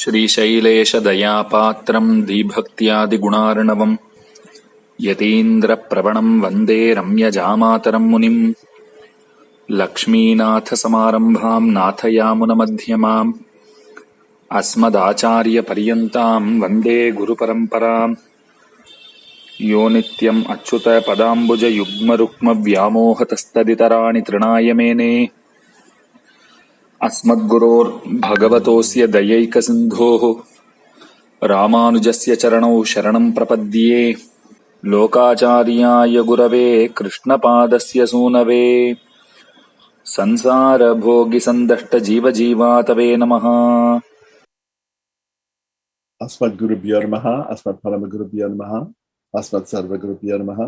श्रीशैलेशदयापात्रं धीभक्त्यादिगुणार्णवम् यतीन्द्रप्रवणं वन्दे रम्यजामातरं मुनिम् लक्ष्मीनाथसमारम्भां नाथयामुनमध्यमाम् अस्मदाचार्यपर्यन्तां वन्दे गुरुपरम्पराम् यो नित्यम् अच्युतपदाम्बुजयुग्मरुक्मव्यामोहतस्तदितराणि तृणाय मेने अस्मद्गुरोर्भगवतोऽस्य दयैकसिन्धोः रामानुजस्य चरणौ शरणं प्रपद्ये लोकाचार्याय गुरवे कृष्णपादस्य सूनवे संसारभोगिसन्दष्टजीवजीवातवे नमः। अस्मद्गुरुभ्यो नमः, अस्मत्परमगुरुभ्यो नमः, अस्मत्सर्वगुरुभ्यो namaha.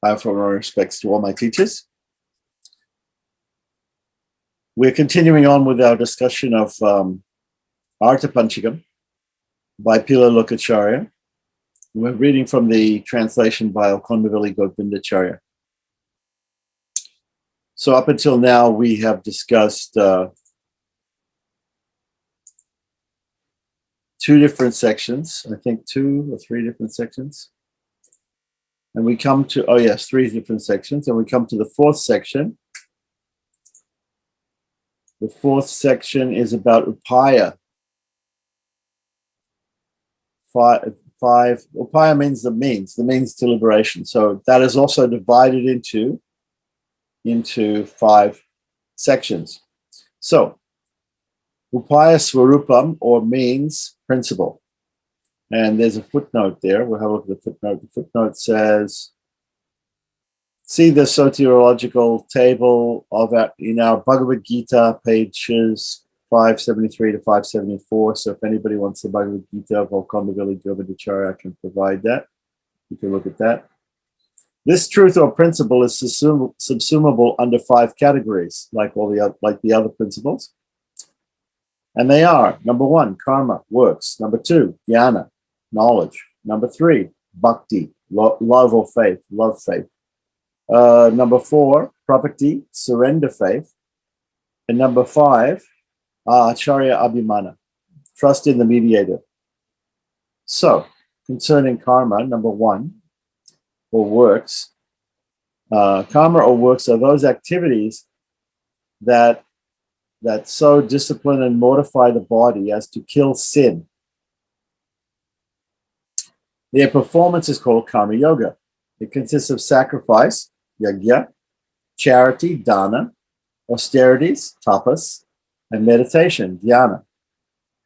I offer my respects to all my teachers. We're continuing on with our discussion of Artha Pancakam by Pila Lokacharya. We're reading from the translation by Alkondavilli Govindacharya. So up until now, we have discussed two different sections, I think 2 or 3 different sections. And we come to, 3 different sections. And we come to the 4th section. The 4th section is about upaya. Upaya means the means to liberation. So that is also divided into 5 sections. So, upaya swarupam, or means principle. And there's a footnote there. We'll have a look at the footnote. The footnote says, see the soteriological table in our Bhagavad Gita, pages 573 to 574. So if anybody wants the Bhagavad Gita of Alkondavilli Govindacharya, I can provide that. You can look at that. This truth or principle is subsumable under 5 categories, like the other principles. And they are, number 1, karma, works. Number 2, jnana, knowledge. Number 3, bhakti, love or faith, love faith. Number 4, prapatti, surrender faith. And number 5, acharya abhimana, trust in the mediator. So, concerning karma, number 1, or works, karma or works are those activities that so discipline and mortify the body as to kill sin. Their performance is called karma yoga. It consists of sacrifice, yajna, charity, dana, austerities, tapas, and meditation, dhyana,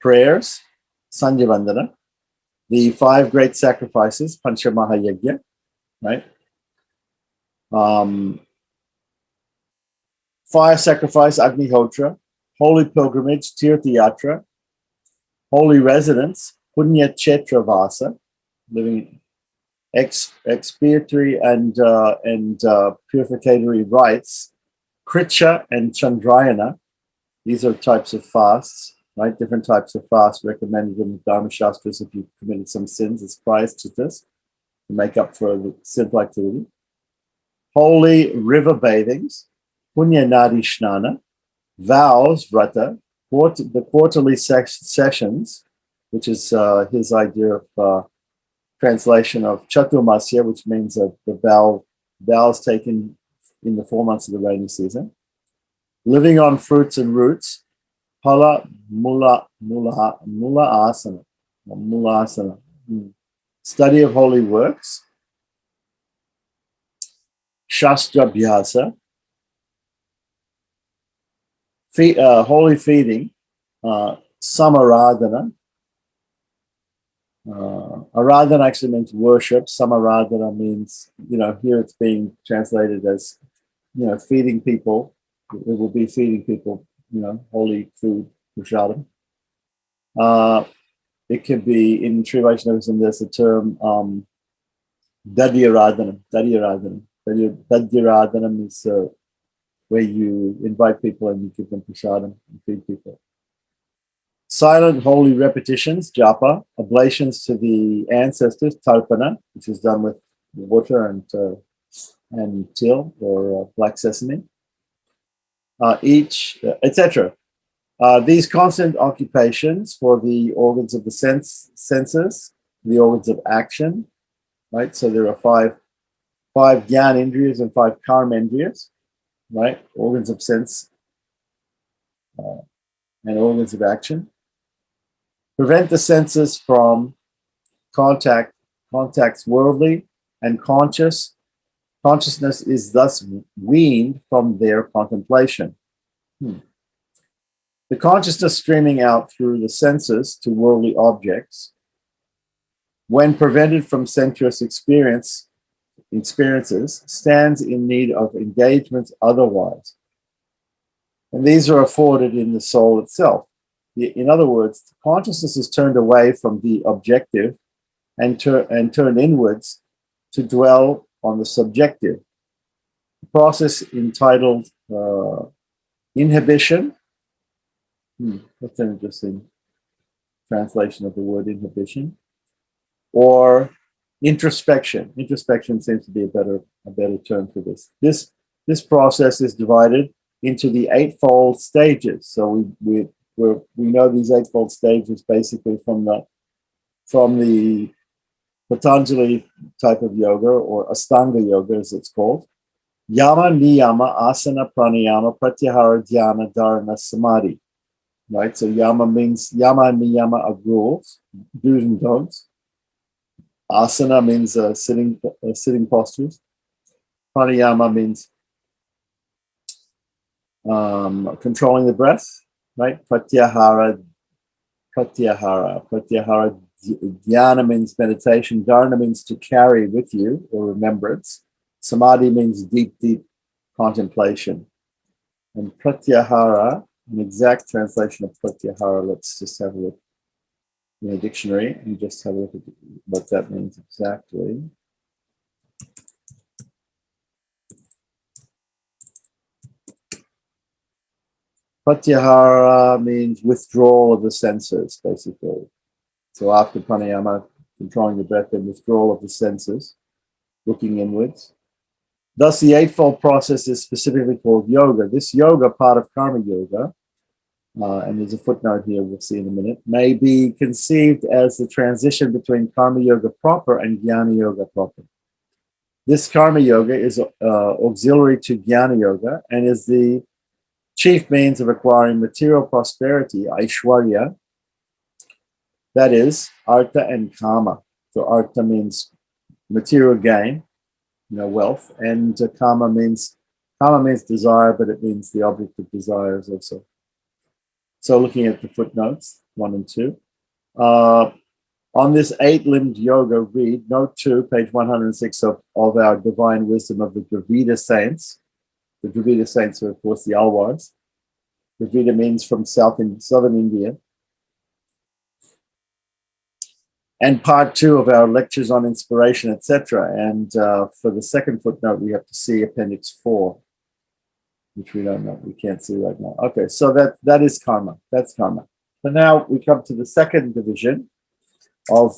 prayers, sandhyavandana, the 5 great sacrifices, panchamahayajna, right? Fire sacrifice, agnihotra, holy pilgrimage, tirthayatra, holy residence, punya chetra vasa, living expiatory and purificatory rites, kricha and chandrayana. These are types of fasts, right? Different types of fasts recommended in the Dharma Shastras if you've committed some sins as prayaschitas to make up for the sinful activity. Holy river bathings, punya nadi shnana, vows, vrata, the quarterly sessions, which is his idea of translation of chaturmasya, which means the vows taken in the 4 months of the rainy season. Living on fruits and roots, phala mula asana, study of holy works, shastra bhyasa, holy feeding, samaradhana. Aradhana actually means worship. Samaradhana means, here it's being translated as, feeding people. It will be feeding people, holy food, prasadam. It could be, in Sri Vaishnavism, there's the term dadyaradhana. Dadyaradhana means where you invite people and you give them prasadam and feed people. Silent holy repetitions, japa, oblations to the ancestors, tarpana, which is done with water and till or black sesame. Each, etc. These constant occupations for the organs of the senses, the organs of action, right? So there are five gyanendriyas and five karmendriyas, right? Organs of sense and organs of action. Prevent the senses from contacts worldly and consciousness is thus weaned from their contemplation. The consciousness streaming out through the senses to worldly objects, when prevented from sensuous experiences, stands in need of engagements otherwise. And these are afforded in the soul itself. In other words, consciousness is turned away from the objective and turned inwards to dwell on the subjective. The process entitled inhibition. That's an interesting translation of the word inhibition. Or introspection. Introspection seems to be a better term for this. This process is divided into the eightfold stages. So we know these eightfold stages basically from the Patanjali type of yoga, or Astanga yoga as it's called. Yama, Niyama, Asana, Pranayama, Pratyahara, Dhyana, Dharana, Samadhi. Right? So Yama and Niyama are rules, do's and don'ts. Asana means sitting postures. Pranayama means controlling the breath, right? Pratyahara, dhyana means meditation. Dharana means to carry with you or remembrance. Samadhi means deep contemplation. And pratyahara, an exact translation of pratyahara, let's just have a look in a dictionary and just have a look at what that means exactly. Pratyahara means withdrawal of the senses, basically. So after pranayama, controlling the breath, and withdrawal of the senses, looking inwards. Thus, the eightfold process is specifically called yoga. This yoga, part of karma yoga, and there's a footnote here we'll see in a minute, may be conceived as the transition between karma yoga proper and jnana yoga proper. This karma yoga is auxiliary to jnana yoga and is the chief means of acquiring material prosperity, aishwarya, that is, artha and kama. So artha means material gain, wealth, and kama means desire, but it means the object of desires also. So looking at the footnotes, 1 and 2. On this 8-limbed yoga, read note 2, page 106 of our Divine Wisdom of the Dravida Saints. The Dravida Saints are, of course, the Alvars. Dravida means from southern India. And part 2 of our lectures on inspiration, etc. And for the second footnote, we have to see Appendix 4, which we don't know, we can't see right now. Okay, so that is karma. That's karma. So now we come to the second division of,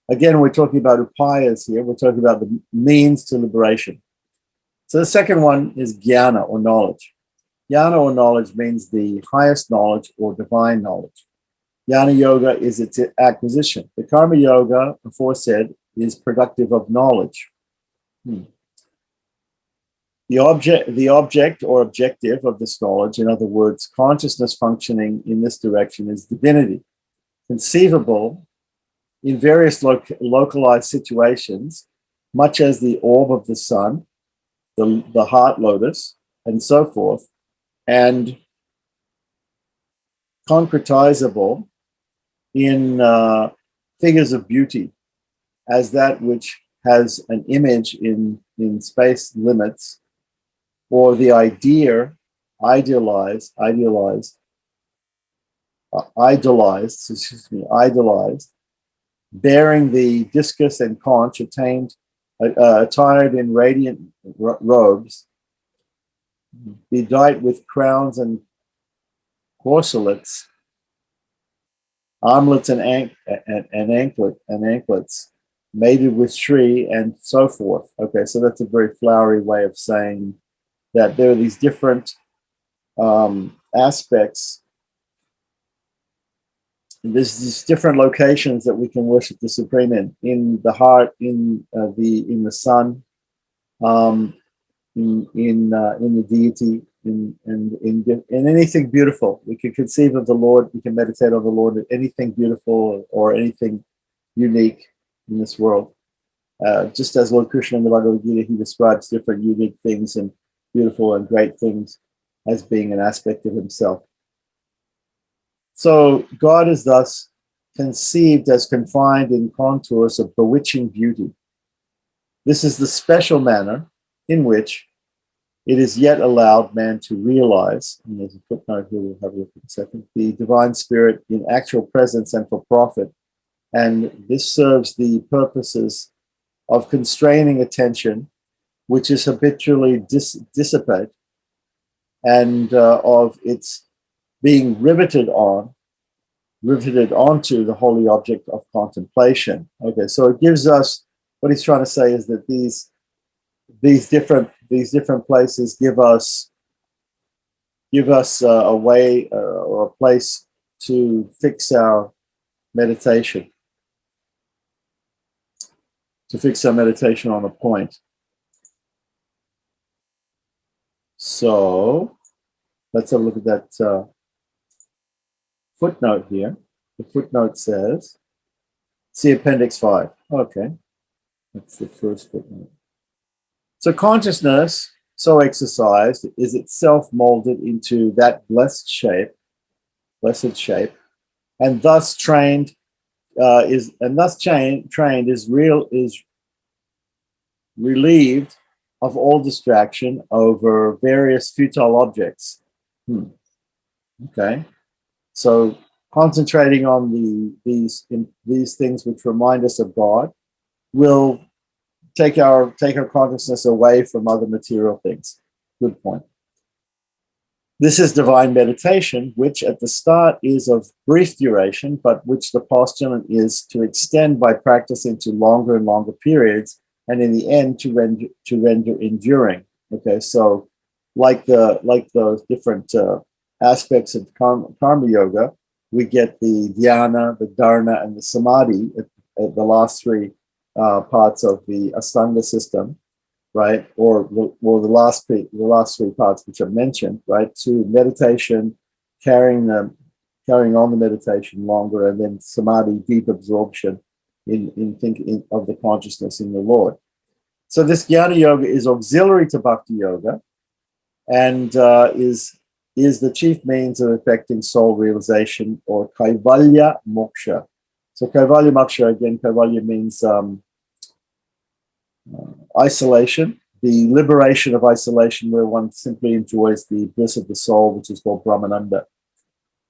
again, we're talking about upayas here. We're talking about the means to liberation. So the second one is jnana, or knowledge. Jnana, or knowledge, means the highest knowledge or divine knowledge. Jnana yoga is its acquisition. The karma yoga, aforesaid, is productive of knowledge. The object or objective of this knowledge, in other words, consciousness functioning in this direction, is divinity, conceivable in various localized situations, much as the orb of the sun, the heart lotus, and so forth, and concretizable in figures of beauty, as that which has an image in space limits, or the idolized, bearing the discus and conch, attired in radiant robes, bedight with crowns and corselets, armlets and anklets, mated with Shri, and so forth. Okay, so that's a very flowery way of saying that there are these different aspects there's these different locations that we can worship the Supreme in the heart, in the sun, in the deity, in anything beautiful. We can conceive of the Lord. We can meditate on the Lord. Anything beautiful or anything unique in this world. Just as Lord Krishna in the Bhagavad Gita, he describes different unique things and beautiful and great things as being an aspect of himself. So God is thus conceived as confined in contours of bewitching beauty. This is the special manner in which it is yet allowed man to realize, and there's a footnote here we'll have a look at in a second, the divine spirit in actual presence and for profit. And this serves the purposes of constraining attention, which is habitually dissipate, and of its being riveted onto the holy object of contemplation. Okay, so it gives us, what he's trying to say is that these different places give us a way or a place to fix our meditation, on a point. So let's have a look at that footnote here. The footnote says, see Appendix 5. Okay, that's the first footnote. So consciousness, so exercised, is itself molded into that blessed shape, and thus trained is relieved of all distraction over various futile objects. Okay, so concentrating on these things which remind us of God will take our consciousness away from other material things. Good point. This is divine meditation, which at the start is of brief duration, but which the postulant is to extend by practice into longer and longer periods, and in the end to render enduring. Okay, so like those different aspects of karma yoga, we get the dhyana, the dharana, and the samadhi at the last three parts of the Ashtanga system, right? Or the last three parts which are mentioned, right? To meditation, carrying on the meditation longer, and then samadhi, deep absorption in thinking of the consciousness in the Lord. So this jnana yoga is auxiliary to bhakti yoga, and is the chief means of effecting soul realization, or kaivalya moksha. So kaivalya moksha, again, kaivalya means isolation, the liberation of isolation, where one simply enjoys the bliss of the soul, which is called Brahmananda.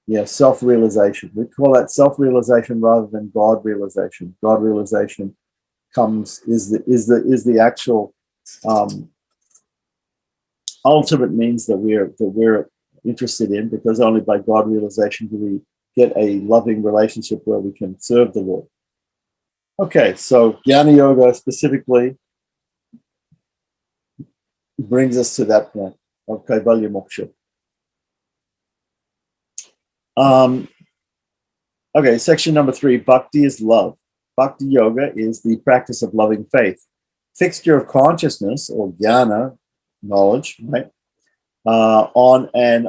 Yeah, self-realization. We call that self-realization rather than God realization. God realization is the actual ultimate means that we're interested in, because only by God realization do we get a loving relationship where we can serve the Lord. Okay, so Jnana Yoga specifically brings us to that point of Kaivalya Moksha. Okay, section number 3, Bhakti is love. Bhakti Yoga is the practice of loving faith. Fixture of consciousness, or jnana, knowledge, right, on an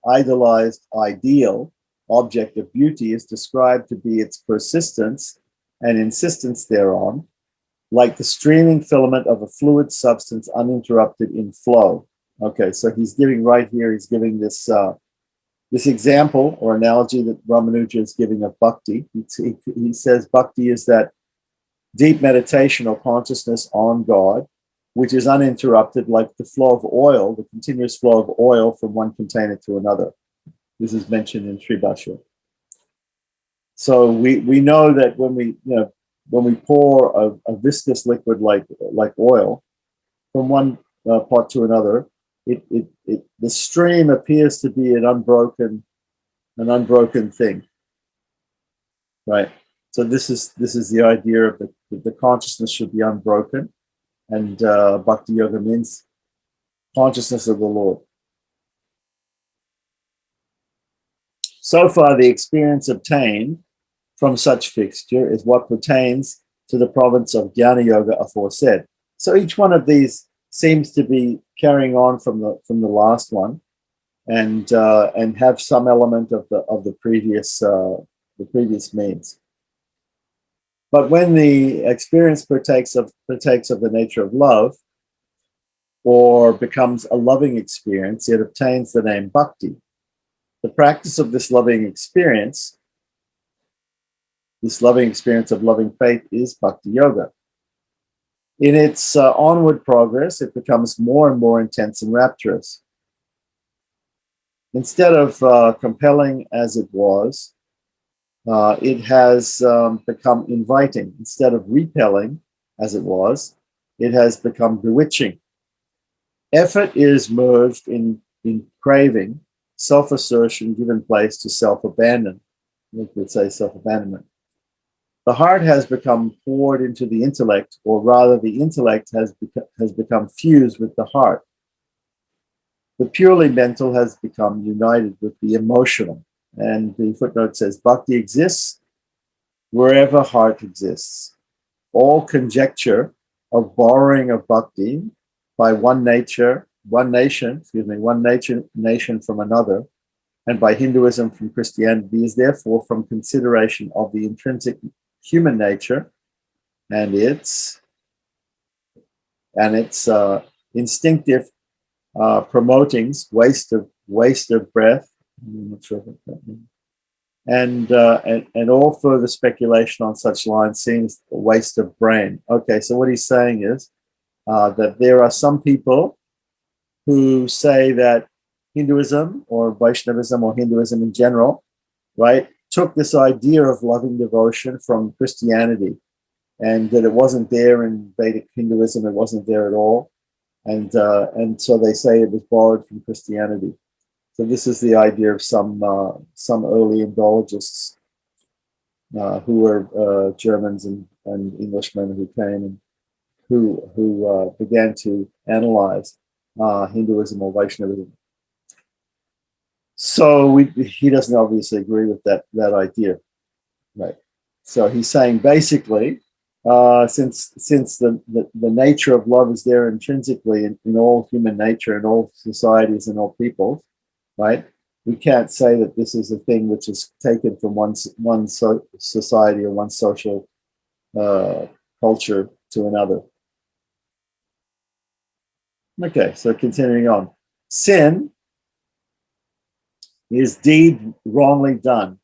idolized ideal object of beauty is described to be its persistence and insistence thereon, like the streaming filament of a fluid substance uninterrupted in flow. Okay, so he's giving this example or analogy that Ramanuja is giving of bhakti. He says bhakti is that deep meditation or consciousness on God, which is uninterrupted, like the flow of oil, the continuous flow of oil from one container to another. This is mentioned in Sri Bhashya. So we know that when we pour a viscous liquid like oil from one pot to another, the stream appears to be an unbroken thing, right? So this is the idea of the consciousness should be unbroken, and Bhakti Yoga means consciousness of the Lord. So far, the experience obtained from such fixture is what pertains to the province of Jnana Yoga aforesaid. So each one of these seems to be carrying on from the last one, and have some element of the previous means. But when the experience partakes of the nature of love, or becomes a loving experience, it obtains the name bhakti. The practice of this loving experience of loving faith, is bhakti yoga. In its onward progress, it becomes more and more intense and rapturous. Instead of compelling as it was, it has become inviting. Instead of repelling as it was, it has become bewitching. Effort is merged in craving, self-assertion given place to self-abandon. We could say self-abandonment. The heart has become poured into the intellect, or rather the intellect has become fused with the heart. The purely mental has become united with the emotional. And the footnote says, Bhakti exists wherever heart exists. All conjecture of borrowing of Bhakti by one nation from another, and by Hinduism from Christianity, is therefore from consideration of the intrinsic human nature and its instinctive promotings, waste of breath. I'm not sure what that means. And all further speculation on such lines seems a waste of brain. Okay, so what he's saying is that there are some people who say that Hinduism or Vaishnavism or Hinduism in general, right, took this idea of loving devotion from Christianity, and that it wasn't there in Vedic Hinduism, it wasn't there at all. And so they say it was borrowed from Christianity. So this is the idea of some early Indologists who were Germans and Englishmen who came and who began to analyze Hinduism or Vaishnavism. So he doesn't obviously agree with that idea, right? So he's saying basically, since the nature of love is there intrinsically in all human nature, in all societies and all peoples, right? We can't say that this is a thing which is taken from one society or one social culture to another. Okay, so continuing on. Sin is deed wrongly done,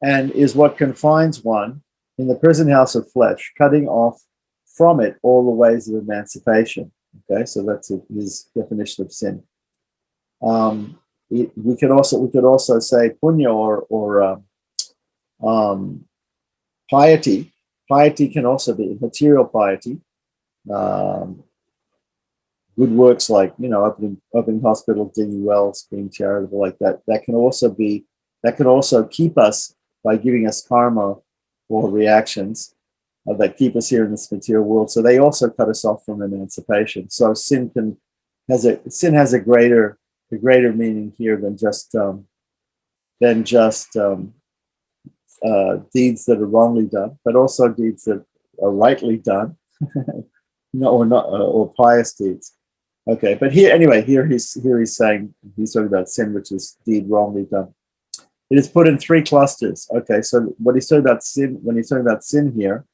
and is what confines one in the prison house of flesh, cutting off from it all the ways of emancipation. Okay, so that's his definition of sin. We could also say punya or piety. Piety can also be material piety. Good works like, opening hospitals, digging wells, being charitable, like that. That can also keep us by giving us karma or reactions that keep us here in this material world. So they also cut us off from emancipation. So sin has a greater meaning here than just deeds that are wrongly done, but also deeds that are rightly done, or pious deeds. Okay, but here he's saying, he's talking about sin, which is deed wrongly done. It is put in three clusters. Okay, so what he's talking about sin, when he's talking about sin here,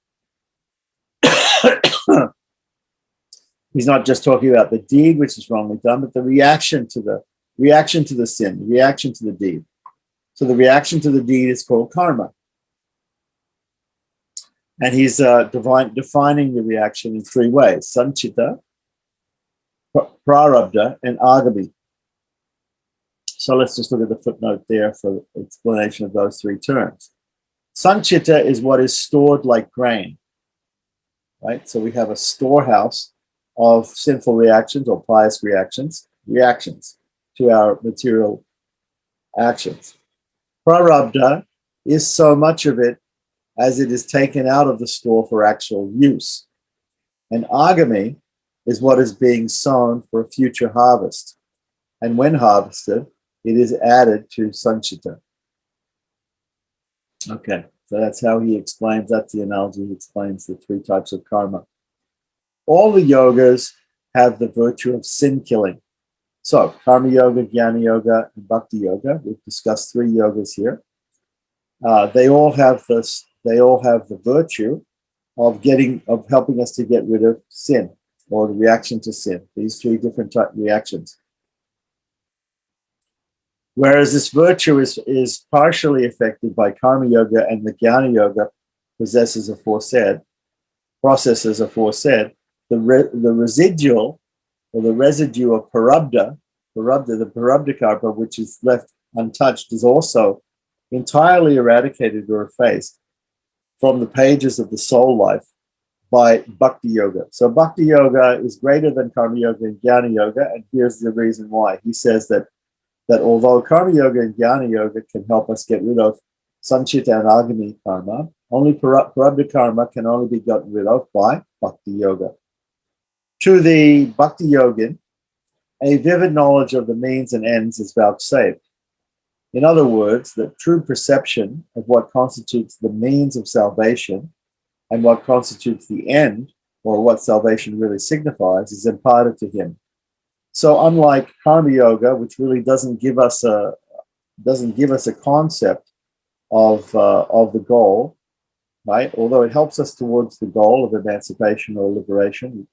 he's not just talking about the deed which is wrongly done, but the reaction to the sin, reaction to the deed. So the reaction to the deed is called karma. And he's defining the reaction in three ways: sanchita, prarabdha, and agami. So let's just look at the footnote there for explanation of those three terms. Sanchita is what is stored like grain, right? So we have a storehouse of sinful reactions or pious reactions to our material actions. Prarabdha is so much of it as it is taken out of the store for actual use. And agami is what is being sown for a future harvest. And when harvested, it is added to sanchita. Okay, so that's how he explains, that's the analogy he explains the three types of karma. All the yogas have the virtue of sin killing. So, karma yoga, jnana yoga, and bhakti yoga. We've discussed three yogas here. They all have this. They all have the virtue of helping us to get rid of sin or the reaction to sin. These three different reactions. Whereas this virtue is partially affected by karma yoga, and the jnana yoga processes aforesaid. The residual or the residue of the parabdha karma, which is left untouched, is also entirely eradicated or effaced from the pages of the soul life by bhakti yoga. So bhakti yoga is greater than karma yoga and jnana yoga, and here's the reason why. He says that although karma yoga and jnana yoga can help us get rid of sanchita and agami karma, only parabdha karma can only be gotten rid of by bhakti yoga. To the bhakti yogin, a vivid knowledge of the means and ends is vouchsafed. In other words, the true perception of what constitutes the means of salvation and what constitutes the end, or what salvation really signifies, is imparted to him. So unlike karma yoga, which really doesn't give us a concept of the goal, right? Although it helps us towards the goal of emancipation or liberation,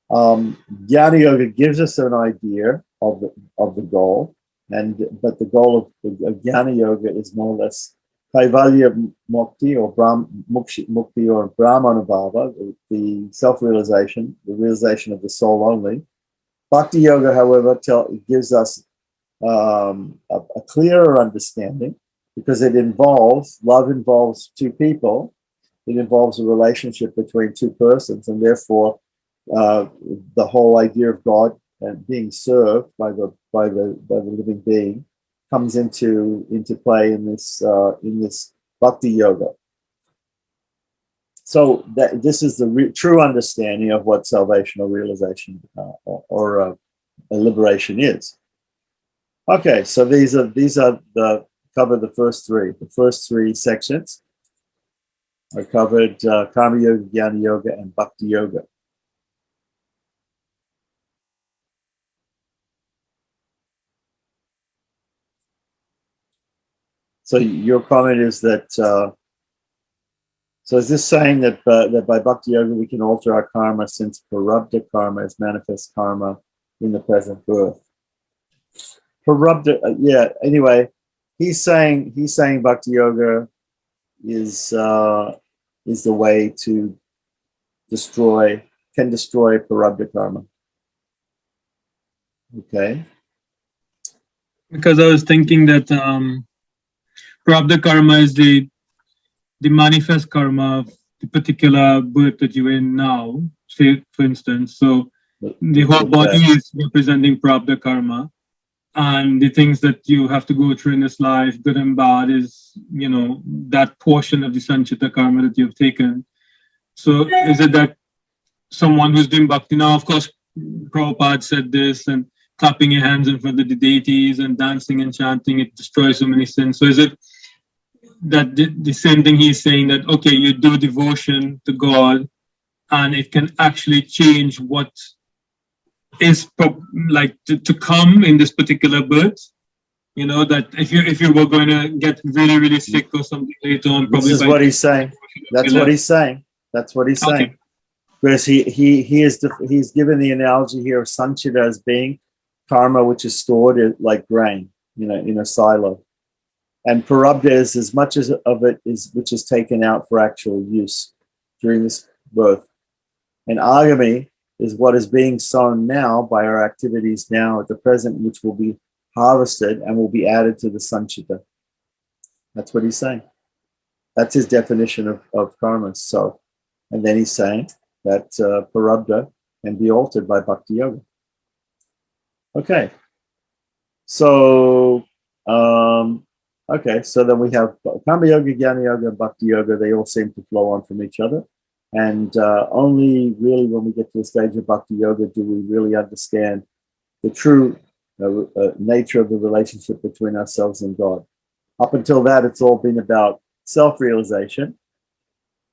jnana yoga gives us an idea of the goal, but the goal of jnana yoga is more or less kaivalya mukti or mukti or brahmanabhava, the self-realization, the realization of the soul only. Bhakti yoga, however, gives us a clearer understanding, because love involves two people. It involves a relationship between two persons, and therefore the whole idea of God and being served by the living being comes into play in this bhakti yoga. So this is the true understanding of what salvation or realization or a liberation is. Okay, so these are cover the first three. The first three sections are covered: karma yoga, jnana yoga, and bhakti yoga. So your comment is that. So is this saying that by bhakti yoga we can alter our karma, since parabdha karma is manifest karma in the present birth? Parabdha, yeah. Anyway, he's saying bhakti yoga is the way to destroy parabdha karma. Okay. Because I was thinking that Prabdha karma is the manifest karma of the particular birth that you're in now, say, for instance. So the whole body is representing Prabdha karma. And the things that you have to go through in this life, good and bad, is, that portion of the Sanchita karma that you've taken. So is it that someone who's doing bhakti now, of course, Prabhupada said this, and clapping your hands in front of the deities and dancing and chanting, it destroys so many sins. So is it that the same thing he's saying, that, okay, you do devotion to God and it can actually change what is like to come in this particular birth? That if you were going to get really, really sick or something later on, probably. This is what he's saying. That's what he's saying. That's what he's saying. Whereas he's given the analogy here of sanchita as being karma which is stored like grain, in a silo, and parabdha is as much as of it is which is taken out for actual use during this birth, and agami is what is being sown now by our activities now at the present, which will be harvested and will be added to the sanchita. That's what he's saying. That's his definition of karma. So, and then he's saying that parabdha can be altered by bhakti yoga. Okay. So, so then we have karma yoga, jnana yoga, and bhakti yoga. They all seem to flow on from each other. And only really when we get to the stage of bhakti yoga do we really understand the true nature of the relationship between ourselves and God. Up until that, it's all been about self-realization.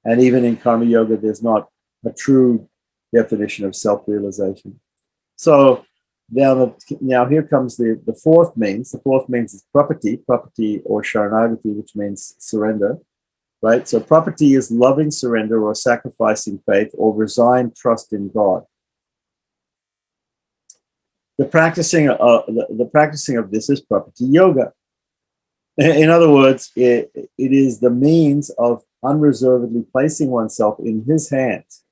And even in Karma Yoga, there's not a true definition of self-realization. So now here comes the fourth means. The fourth means is property or sharanagati, which means surrender, right? So property is loving surrender or sacrificing faith or resigned trust in God. The practicing of this is property yoga. In other words, it is the means of unreservedly placing oneself in his hands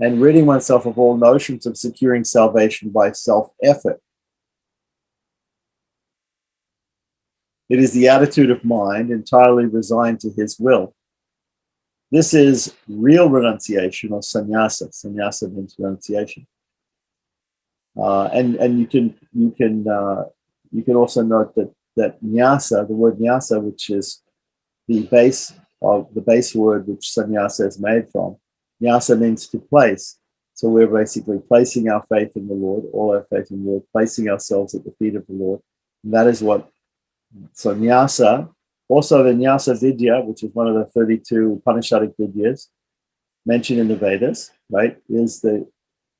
and ridding oneself of all notions of securing salvation by self-effort. It is the attitude of mind entirely resigned to his will. This is real renunciation or sannyasa. Sannyasa means renunciation. And you can also note that nyasa, the word nyasa, which is the base word which sannyasa is made from. Nyasa means to place. So we're basically placing our faith in the Lord, all our faith in the Lord, placing ourselves at the feet of the Lord. And that is what, so nyasa, also the nyasa vidya, which is one of the 32 Upanishadic vidyas mentioned in the Vedas, right, is the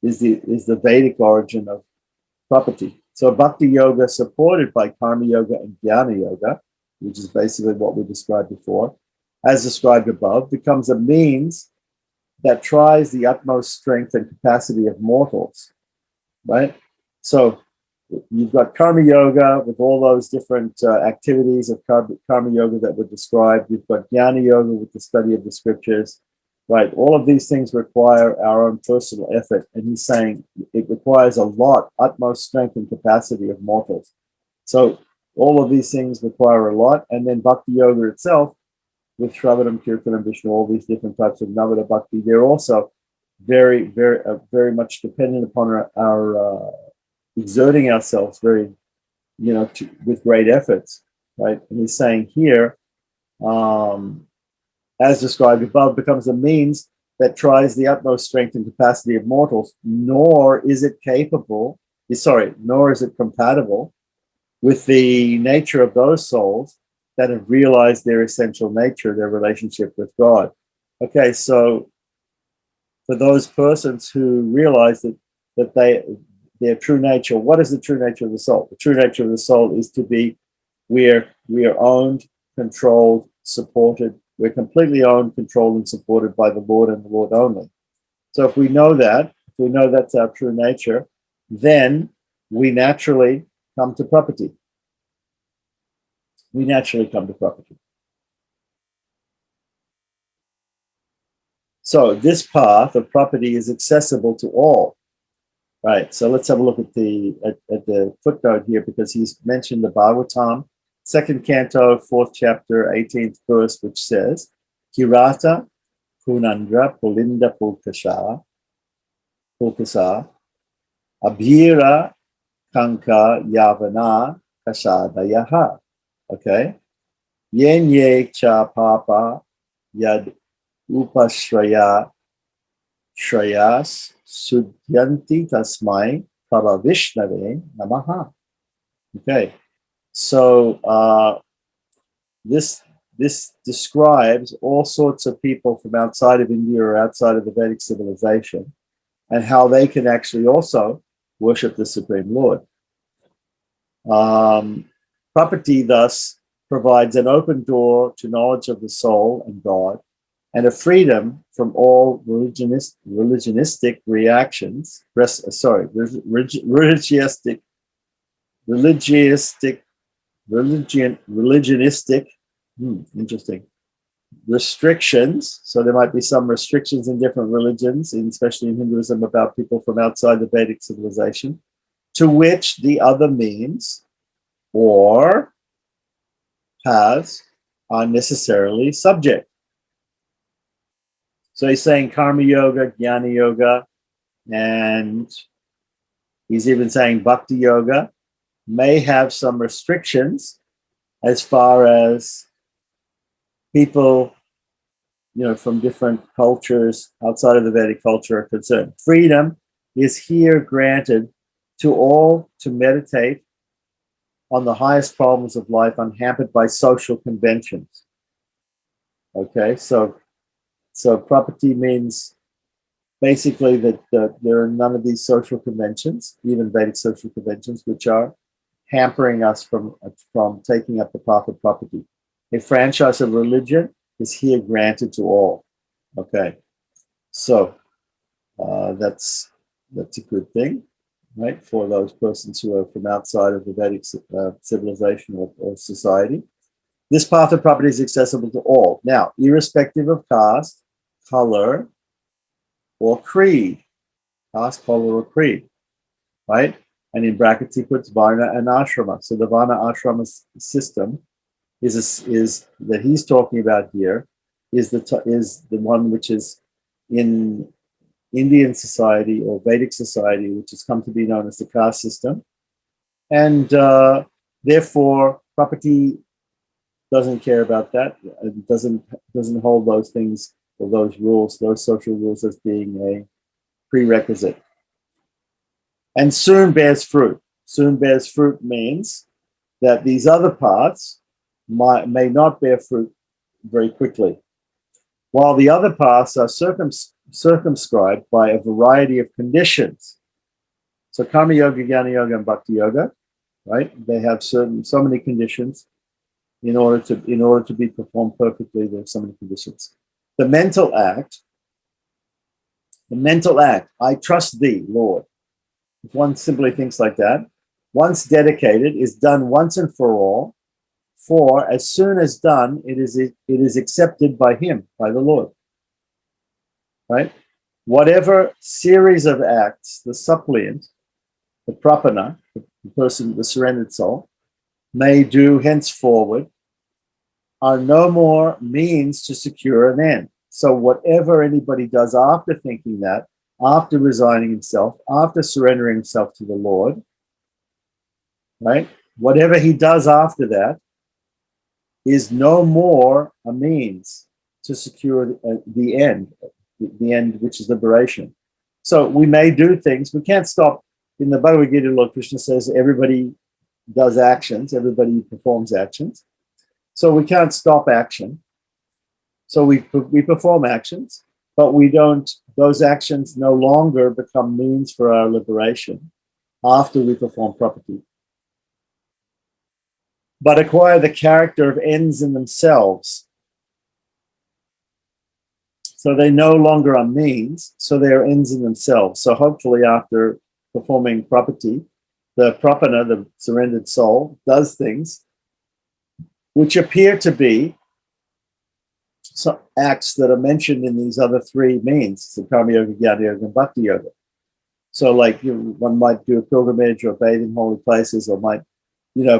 Vedic origin of property. So bhakti yoga supported by karma yoga and jnana yoga, which is basically what we described before, as described above, becomes a means that tries the utmost strength and capacity of mortals, right? So you've got karma yoga with all those different activities of karma yoga that were described. You've got jnana yoga with the study of the scriptures, right? All of these things require our own personal effort. And he's saying it requires a lot, utmost strength and capacity of mortals. So all of these things require a lot. And then bhakti yoga itself, with Shravanam, Kirtanam, Vishnu, all these different types of Navada Bhakti, they're also very, very, very much dependent upon our exerting ourselves very, with great efforts, right? And he's saying here, as described above, becomes a means that tries the utmost strength and capacity of mortals, nor is it compatible with the nature of those souls that have realized their essential nature, their relationship with God. Okay, so for those persons who realize that their true nature, what is the true nature of the soul? The true nature of the soul is to be, we are owned, controlled, supported. We're completely owned, controlled, and supported by the Lord and the Lord only. So if we know that's our true nature, then we naturally come to property. So this path of property is accessible to all. Right. So let's have a look at the footnote here, because he's mentioned the Bhagavatam, 2nd canto, 4th chapter, 18th verse, which says, Kirata Punandra Pulinda Pulkasa Abhira Kanka Yavana Kasadayaha. Okay. Yen ye cha papa yad upashraya shrayas sudyanti tasmai prabhavishnave namaha. Okay, so this describes all sorts of people from outside of India or outside of the Vedic civilization, and how they can actually also worship the Supreme Lord. Property thus provides an open door to knowledge of the soul and God, and a freedom from all religionistic reactions. Religionistic. Interesting. Restrictions. So there might be some restrictions in different religions, especially in Hinduism, about people from outside the Vedic civilization, to which the other means or paths are necessarily subject. So he's saying karma yoga, jnana yoga, and he's even saying bhakti yoga may have some restrictions as far as people, from different cultures outside of the Vedic culture are concerned. Freedom is here granted to all to meditate on the highest problems of life unhampered by social conventions. Okay, so property means basically that there are none of these social conventions, even Vedic social conventions, which are hampering us from taking up the path of property. A franchise of religion is here granted to all. Okay, so that's a good thing, right, for those persons who are from outside of the Vedic civilization or society. This path of property is accessible to all. Now, irrespective of caste, color, or creed. Caste, color, or creed, right? And in brackets, he puts Varna and Ashrama. So the Varna Ashrama system is that he's talking about here is the one which is in Indian society or Vedic society, which has come to be known as the caste system. And therefore, property doesn't care about that. It doesn't hold those things or those rules, those social rules, as being a prerequisite. And soon bears fruit. Soon bears fruit means that these other paths may not bear fruit very quickly, while the other paths are circumscribed by a variety of conditions. So Karma Yoga, Jnana Yoga, and Bhakti Yoga, right? They have so many conditions. In order to be performed perfectly, there are so many conditions. The mental act, I trust thee, Lord. If one simply thinks like that, once dedicated, is done once and for all, for as soon as done, it is accepted by him, by the Lord. Right? Whatever series of acts the suppliant, the prapana, the person, the surrendered soul, may do henceforward are no more means to secure an end. So whatever anybody does after thinking that, after resigning himself, after surrendering himself to the Lord, right? Whatever he does after that is no more a means to secure the end which is liberation. So we may do things, we can't stop. In the Bhagavad Gita, Lord Krishna says everybody does actions, everybody performs actions. So we can't stop action. So we perform actions, but we don't, those actions no longer become means for our liberation after we perform property, but acquire the character of ends in themselves. So they no longer are means, so they are ends in themselves. So hopefully after performing property, the prapana, the surrendered soul, does things which appear to be some acts that are mentioned in these other three means, so Karma Yoga, Jnana Yoga, and Bhakti Yoga. So like one might do a pilgrimage or bathe in holy places, or might,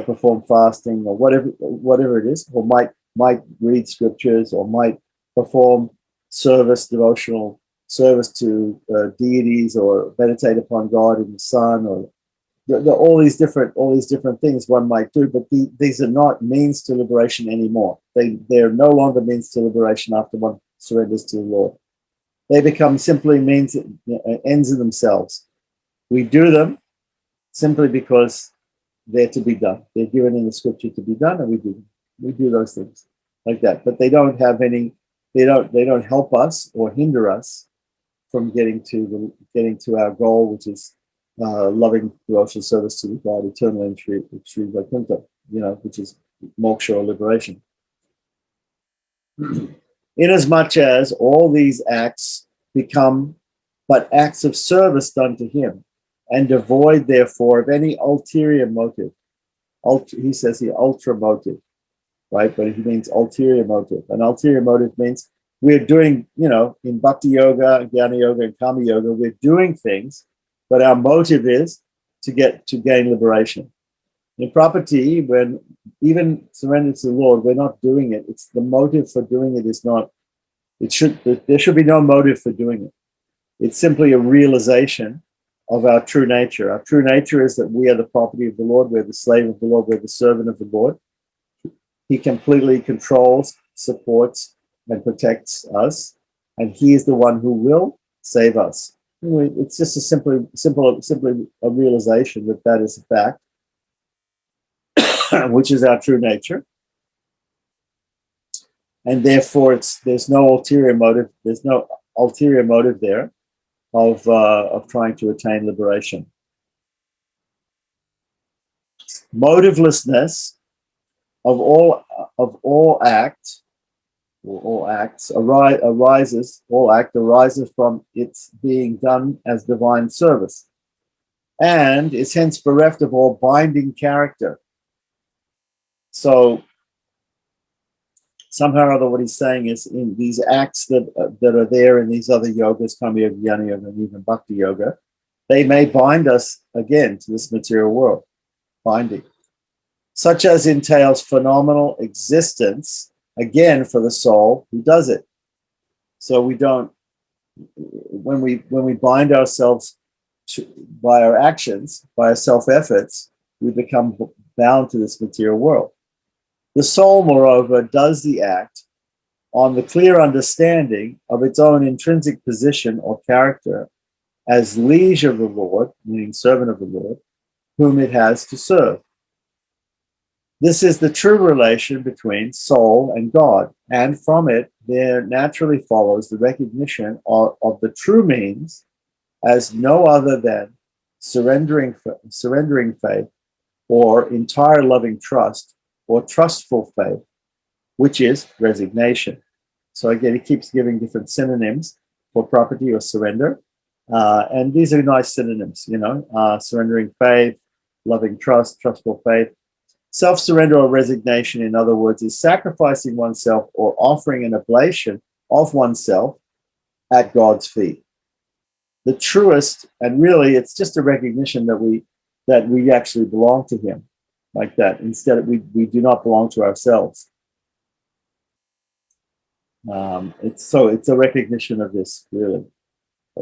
perform fasting or whatever it is, or might read scriptures, or might perform devotional service to deities, or meditate upon God in the sun, or all these different things one might do, but these are not means to liberation anymore. They're no longer means to liberation after one surrenders to the Lord. They become simply means, ends in themselves. We do them simply because they're to be done. They're given in the scripture to be done, and we do them. We do those things like that, but they don't have any. They don't help us or hinder us from getting to our goal, which is loving devotional service to the God eternally in Sri Vaikuntha, which is moksha or liberation. Inasmuch as all these acts become but acts of service done to him, and devoid, therefore, of any ulterior motive. He says here, ultra motive, right? But he means ulterior motive. An ulterior motive means we're doing, in Bhakti Yoga, Jnana Yoga, and Karma Yoga, we're doing things, but our motive is to gain liberation. In property, when even surrendered to the Lord, we're not doing it. It's the motive for doing it is not. There should be no motive for doing it. It's simply a realization of our true nature. Our true nature is that we are the property of the Lord. We're the slave of the Lord. We're the servant of the Lord. He completely controls, supports, and protects us, and he is the one who will save us. It's just simply a realization that is a fact, which is our true nature. and therefore there's no ulterior motive. There's no ulterior motive there of trying to attain liberation. Motivelessness of all acts arises from its being done as divine service, and is hence bereft of all binding character. So somehow or other, what he's saying is, in these acts that are there in these other yogas, Karma Yoga, Jnana Yoga, and even Bhakti Yoga, they may bind us again to this material world, binding, such as entails phenomenal existence, again, for the soul who does it. So we don't, when we bind ourselves by our actions, by our self-efforts, we become bound to this material world. The soul, moreover, does the act on the clear understanding of its own intrinsic position or character as liege of the Lord, meaning servant of the Lord, whom it has to serve. This is the true relation between soul and God, and from it there naturally follows the recognition of the true means as no other than surrendering faith, or entire loving trust, or trustful faith, which is resignation. So again, he keeps giving different synonyms for property or surrender, and these are nice synonyms, surrendering faith, loving trust, trustful faith. Self-surrender or resignation, in other words, is sacrificing oneself or offering an oblation of oneself at God's feet. The truest, and really it's just a recognition that we actually belong to him, like that. Instead, we do not belong to ourselves. It's a recognition of this, really,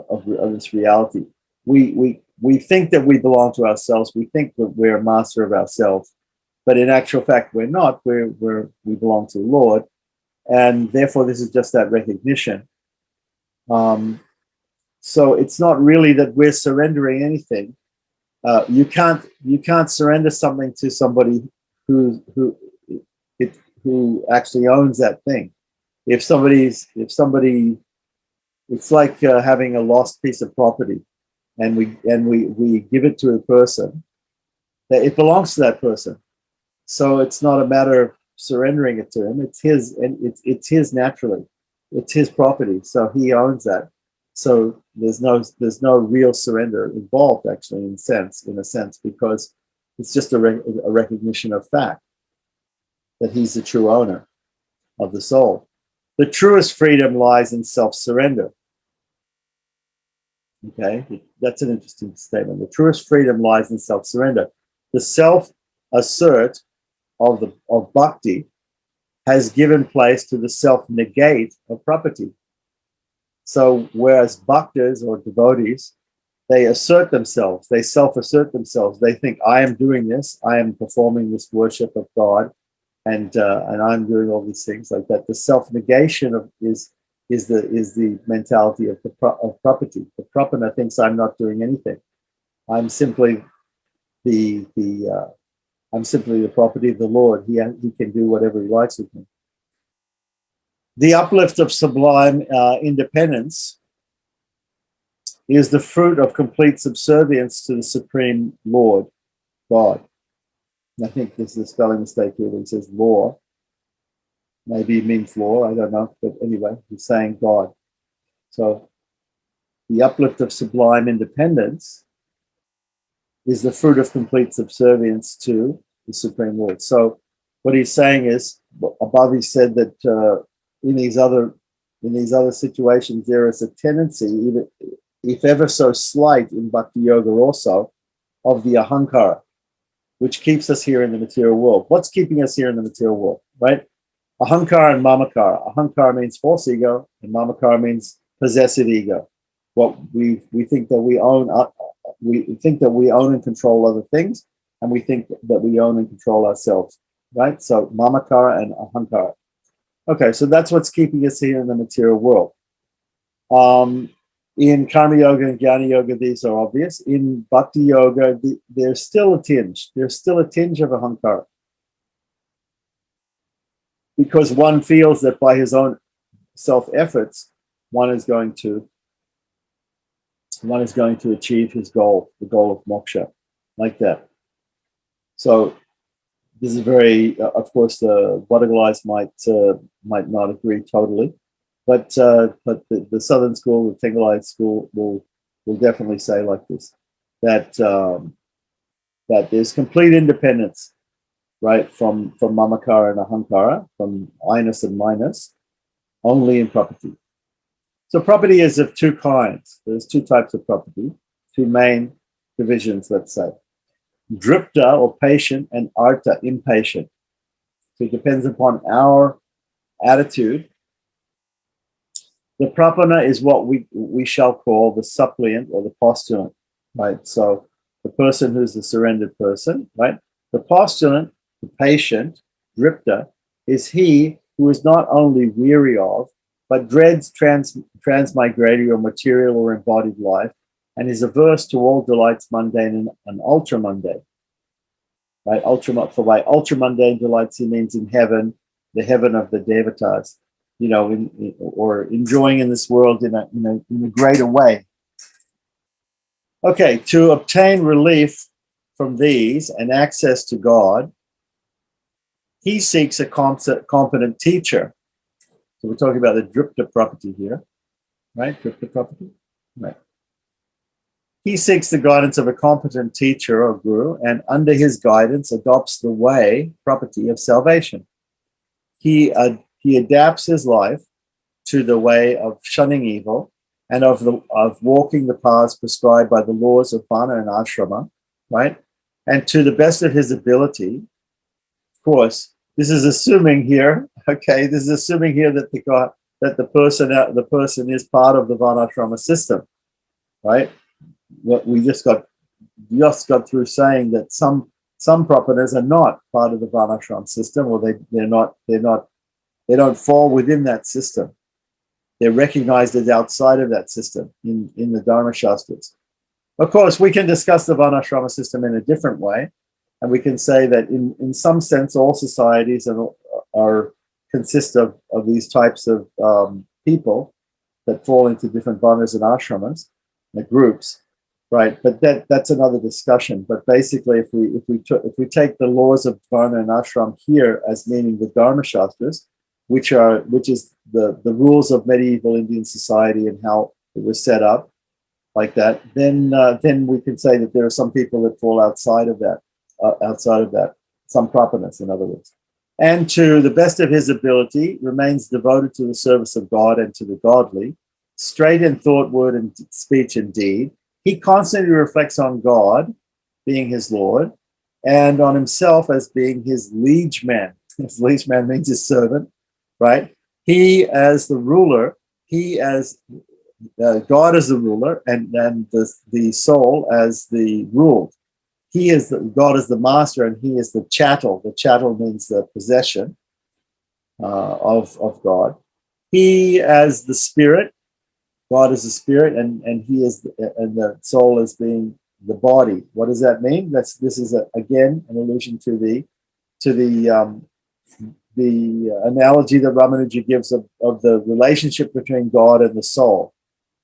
of this reality. We think that we belong to ourselves. We think that we're a master of ourselves. But in actual fact, we're not. We belong to the Lord, and therefore this is just that recognition. So it's not really that we're surrendering anything. You can't surrender something to somebody who actually owns that thing. It's like having a lost piece of property, and we give it to a person. That it belongs to that person. So it's not a matter of surrendering it to him. It's his, and it's his naturally. It's his property, so he owns that. So there's no real surrender involved, actually, in a sense, because it's just a recognition of fact that he's the true owner of the soul. The truest freedom lies in self-surrender. Okay, that's an interesting statement. The truest freedom lies in self-surrender. The self-assert of bhakti has given place to the self-negate of property. So whereas bhaktas or devotees, they assert themselves, they self-assert themselves. They think, I am doing this, I am performing this worship of God, and I'm doing all these things like that. The self-negation is the mentality of property. The prapana thinks I'm not doing anything. I'm simply the property of the Lord. He can do whatever he likes with me. The uplift of sublime independence is the fruit of complete subservience to the Supreme Lord, God. And I think this is a spelling mistake here when it says law. Maybe it means law, I don't know. But anyway, he's saying God. So the uplift of sublime independence is the fruit of complete subservience to the Supreme Lord. So what he's saying is, above he said that in these other situations, there is a tendency, even if ever so slight in Bhakti Yoga also, of the ahankara, which keeps us here in the material world. What's keeping us here in the material world, right? Ahankara and mamakara. Ahankara means false ego, and mamakara means possessive ego. What we think that we own, we think that we own and control other things, and we think that we own and control ourselves, right? So mamakara and ahankara. Okay, so that's what's keeping us here in the material world. In Karma Yoga and Jnana Yoga, these are obvious. In Bhakti Yoga, there's still a tinge. There's still a tinge of ahankara. because one feels that by his own self-efforts, one is going to achieve his goal, the goal of moksha, like that. So this is very, of course, the Bodhagalites might not agree totally, but the Southern school, the Tengalite school, will definitely say like this, that that there's complete independence, right, from mamakara and ahankara, from I-ness and minus, only in property. So property is of two kinds. There's two types of property, two main divisions, let's say. Dripta, or patient, and artha, impatient. So it depends upon our attitude. The prapana is what we shall call the suppliant or the postulant, right? So the person who's the surrendered person, right? The postulant, the patient, dripta, is he who is not only weary of, but dreads transmigratory or material or embodied life, and is averse to all delights mundane and ultra-mundane. Right? Ultra-mundane delights, he means in heaven, the heaven of the devatas, or enjoying in this world in a greater way. Okay, to obtain relief from these and access to God, he seeks a competent teacher. So we're talking about the dripta property here, right? Dripta property, right? He seeks the guidance of a competent teacher or guru, and under his guidance adopts the way, property of salvation. He adapts his life to the way of shunning evil and of walking the paths prescribed by the laws of varna and ashrama, right? And to the best of his ability, of course, this is assuming here, okay, this is assuming here that the person is part of the varnashrama system, right? What we just got through saying that some prapanas are not part of the varnashram system, or they don't fall within that system. They're recognized as outside of that system in the Dharma Shastras. Of course, we can discuss the varnashrama system in a different way, and we can say that in some sense all societies consist of these types of people that fall into different varnas and ashramas, like groups, right? But that's another discussion. But basically, if we take the laws of varna and ashram here as meaning the Dharma Shastras, which is the rules of medieval Indian society and how it was set up, like that, then we can say that there are some people that fall outside of that, some prapanas, in other words. And to the best of his ability, remains devoted to the service of God and to the godly, straight in thought, word, and speech and deed. He constantly reflects on God, being his Lord, and on himself as being his liege man. His liege man means his servant, right? He as the ruler, God as the ruler, and the soul as the ruled. God is the master, and he is the chattel. The chattel means the possession of God. He as the spirit, God is the spirit, and he is and the soul as being the body. What does that mean? This is again an allusion to the analogy that Ramanuja gives of the relationship between God and the soul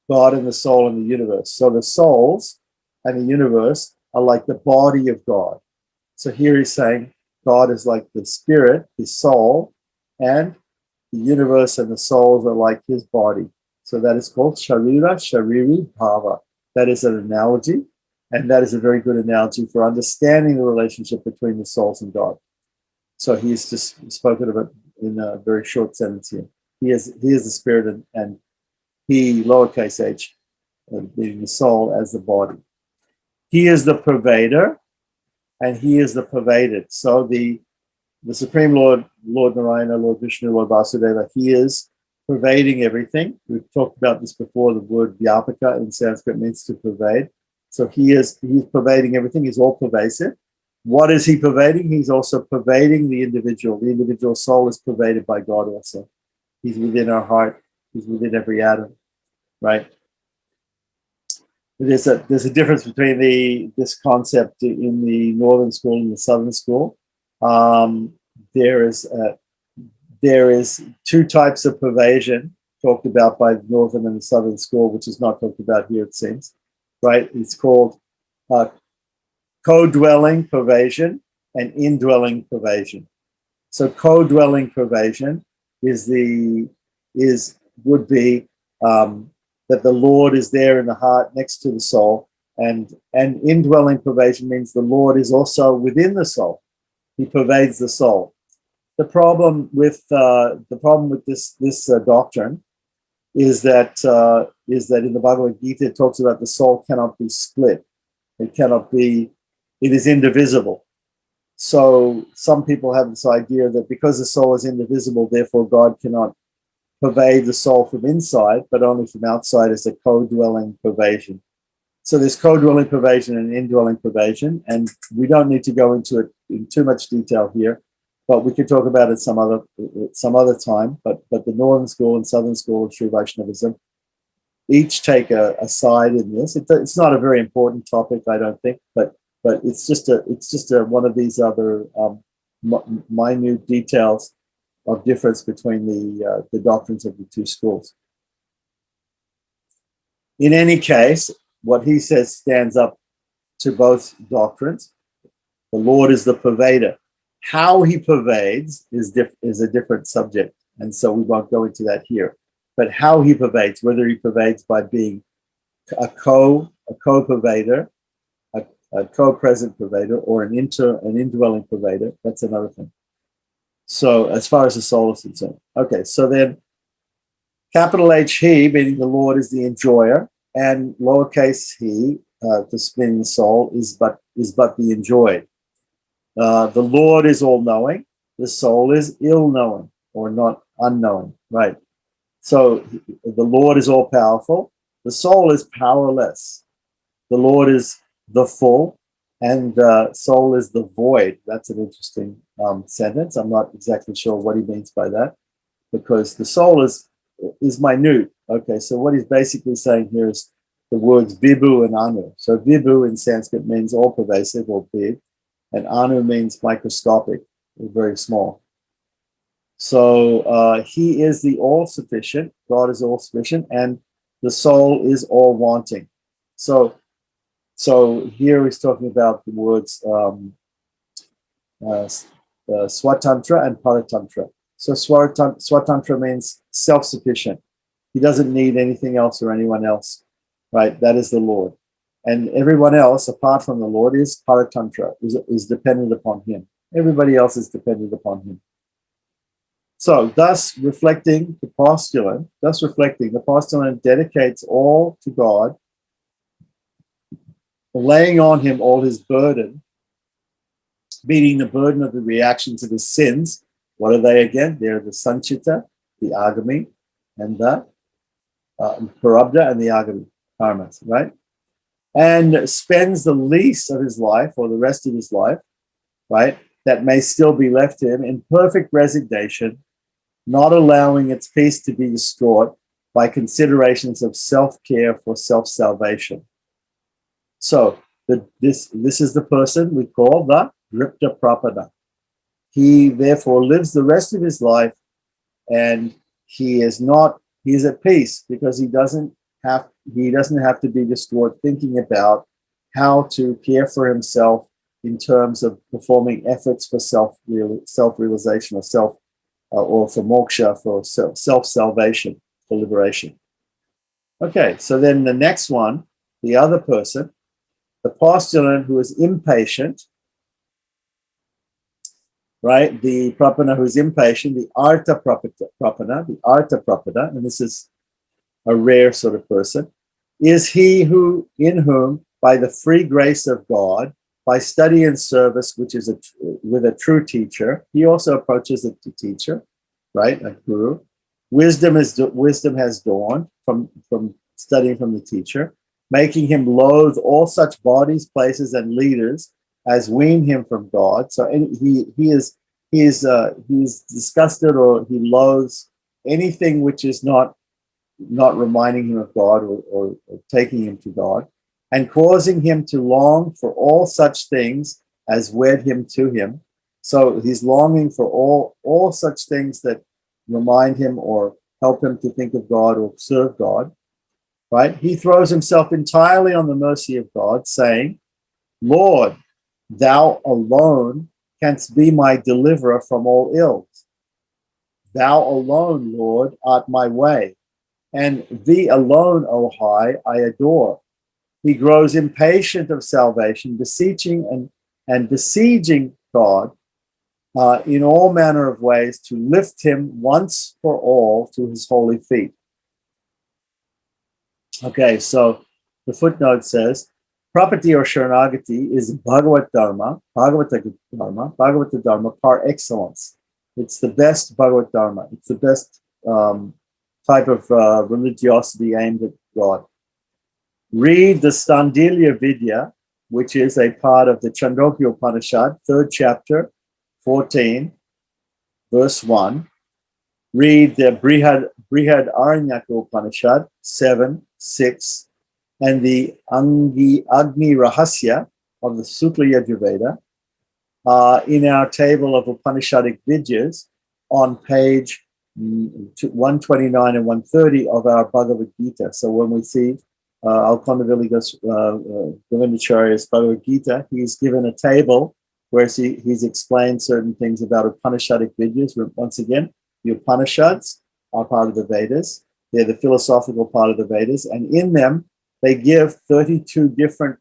and the universe. So the souls and the universe are like the body of God. So here he's saying God is like the spirit, his soul, and the universe and the souls are like his body. So that is called Sharira, Shariri, Bhava. That is an analogy, and that is a very good analogy for understanding the relationship between the souls and God. So he's just spoken of it in a very short sentence here. He is the spirit, and he, lowercase h, being the soul as the body. He is the pervader, and he is the pervaded. So the Supreme Lord Narayana, Lord Vishnu, Lord Vasudeva, he is pervading everything. We've talked about this before. The word vyapaka in Sanskrit means to pervade. So he's pervading everything. He's all pervasive. What is he pervading? He's also pervading the individual. The individual soul is pervaded by God also. He's within our heart. He's within every atom, right? There's a difference between this concept in the northern school and the southern school. There is there is two types of pervasion talked about by the Northern and the Southern School, which is not talked about here, it seems, right? It's called co-dwelling pervasion and indwelling pervasion. So co-dwelling pervasion would be that the Lord is there in the heart next to the soul, and indwelling pervasion means the Lord is also within the soul. He pervades the soul. The problem with this doctrine is that in the Bhagavad Gita it talks about the soul cannot be split. It is indivisible. So some people have this idea that because the soul is indivisible, therefore God cannot pervade the soul from inside, but only from outside as a co-dwelling pervasion. So there's co-dwelling pervasion and indwelling pervasion, and we don't need to go into it in too much detail here, but we could talk about it some other time. But the Northern School and Southern School of Sri Vaishnavism each take a side in this. It's not a very important topic, I don't think, but it's just one of these other minute details of difference between the doctrines of the two schools. In any case, what he says stands up to both doctrines. The Lord is the pervader. How he pervades is a different subject, and so we won't go into that here. But how he pervades, whether he pervades by being a co-pervader, a co-present pervader, or an indwelling pervader, that's another thing. So as far as the soul is concerned. Okay, so then capital H, he, meaning the Lord, is the enjoyer, and lowercase he, meaning the soul, is but the enjoyed. The Lord is all-knowing. The soul is ill-knowing, or not unknowing, right? So the Lord is all-powerful. The soul is powerless. The Lord is the full, and the soul is the void. That's an interesting sentence. I'm not exactly sure what he means by that, because the soul is minute. Okay, so what he's basically saying here is the words vibhu and anu. So vibhu in Sanskrit means all-pervasive or big, and anu means microscopic, or very small. So he is the all-sufficient, God is all-sufficient, and the soul is all-wanting. So here he's talking about the words swatantra and paratantra. So swatantra means self-sufficient. He doesn't need anything else or anyone else, right? That is the Lord. And everyone else, apart from the Lord, is paratantra, is dependent upon him. Everybody else is dependent upon him. So thus reflecting, the postulant dedicates all to God, laying on him all his burden, meaning the burden of the reactions of his sins. What are they again? They're the sanchita, the agami, and the prarabdha and the agami karmas, right? And spends the least of his life, or the rest of his life, right, that may still be left to him in perfect resignation, not allowing its peace to be distraught by considerations of self-care for self-salvation. So this is the person we call the dripta prapada. He therefore lives the rest of his life, and he is at peace, because he doesn't have to be distraught thinking about how to care for himself in terms of performing efforts for self-realization or for moksha, for self-salvation, for liberation. Okay, so then the next one, the other person, the postulant who is impatient, right? The prapana who is impatient, the Artha prapada, and this is a rare sort of person, is he in whom, by the free grace of God, by study and service, which is with a true teacher, he also approaches the teacher, right? A guru. Wisdom has dawned from studying from the teacher, making him loathe all such bodies, places, and leaders as wean him from God. So he's disgusted, or he loathes anything which is not reminding him of God or taking him to God, and causing him to long for all such things as wed him to him, So he's longing for all such things that remind him or help him to think of God or serve God, right? He throws himself entirely on the mercy of God, saying, Lord, thou alone canst be my deliverer from all ills. Thou alone, Lord, art my way, and thee alone, O High, I adore. He grows impatient of salvation, beseeching and besieging God in all manner of ways to lift him once for all to his holy feet. Okay, so the footnote says, property or Sharanagati is Bhagavad Dharma par excellence. It's the best Bhagavad Dharma. It's the best type of religiosity aimed at God. Read the Standilya Vidya, which is a part of the Chandogya Upanishad, 3rd chapter, 14, verse 1. Read the Brihad Aranyaka Upanishad, 7, 6, and the Agni Rahasya of the Sukla Yajurveda in our table of Upanishadic Vidyas on page 129 and 130 of our Bhagavad Gita. So when we see Alkondavilli Govindacharya's Bhagavad Gita, he's given a table where he's explained certain things about Upanishadic Vidyas. Once again, the Upanishads are part of the Vedas. They're the philosophical part of the Vedas. And in them, they give 32 different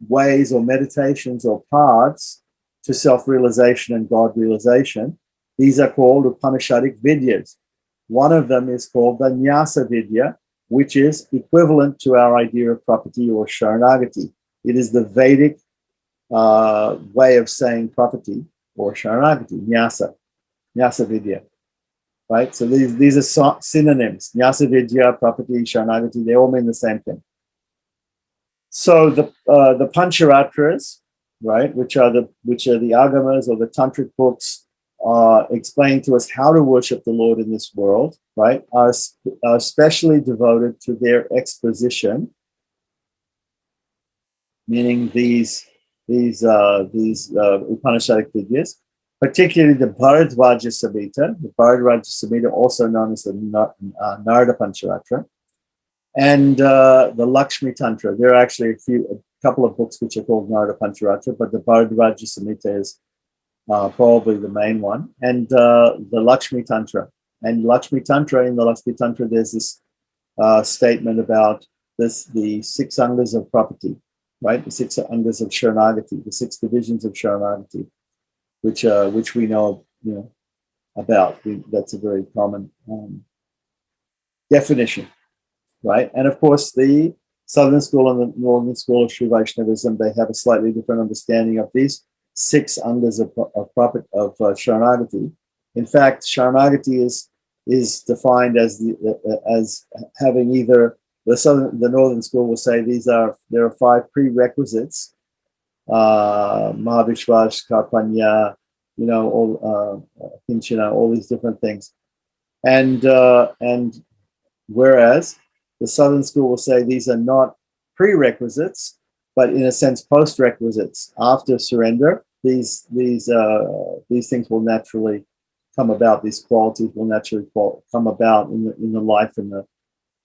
ways or meditations or paths to self-realization and God realization. These are called Upanishadic Vidyas. One of them is called the Nyasa Vidya, which is equivalent to our idea of property or Sharanagati. It is the Vedic way of saying property or Sharanagati, Nyasa Vidya. Right? So these are synonyms. Nyasa Vidya, property, Sharanagati, they all mean the same thing. So the Pancharatras, right, which are the agamas or the tantric books, explain to us how to worship the Lord in this world, right, are especially devoted to their exposition, meaning these Upanishadic Vidyas, particularly the Bharadvaja Samhita, also known as the Narada Pancharatra, and the Lakshmi Tantra. There are actually a couple of books which are called Narada Pancharatra, but the Bharadvaja Samhita is probably the main one, and the Lakshmi Tantra. And in the Lakshmi Tantra, there's this statement about the 6 angas of property, right? The 6 angas of Sharanagati, the 6 divisions of Sharanagati, which we know, about. That's a very common definition, right? And of course, the Southern School and the Northern School of Sri Vaishnavism, they have a slightly different understanding of these 6 angas of Sharanagati. In fact, Sharanagati is defined as having either the Northern School will say there are 5 prerequisites: Mahavishwas, Karpanya, Kinchana, all these different things, and whereas the Southern School will say these are not prerequisites, but in a sense post-requisites. After surrender, these things will naturally come about. These qualities will naturally come about in the life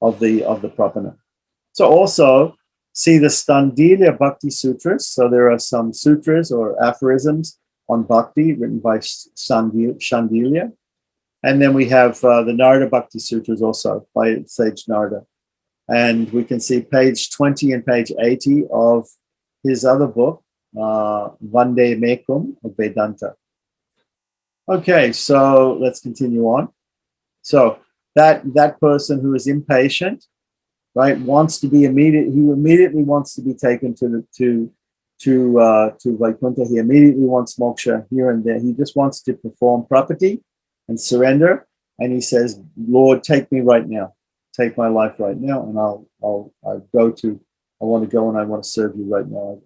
of the Prapana. So also see the Standilya Bhakti Sutras. So there are some sutras or aphorisms on bhakti written by Shandilya. And then we have the Narada Bhakti Sutras also by Sage Narada. And we can see page 20 and page 80 of his other book, Vande Mekum of Vedanta. Okay, so let's continue on. So that person who is impatient, right, he immediately wants to be taken to Vaikuntha. He immediately wants moksha here and there. He just wants to perform property and surrender. And he says, Lord, take me right now. Take my life right now, and I want to go and I want to serve you right now.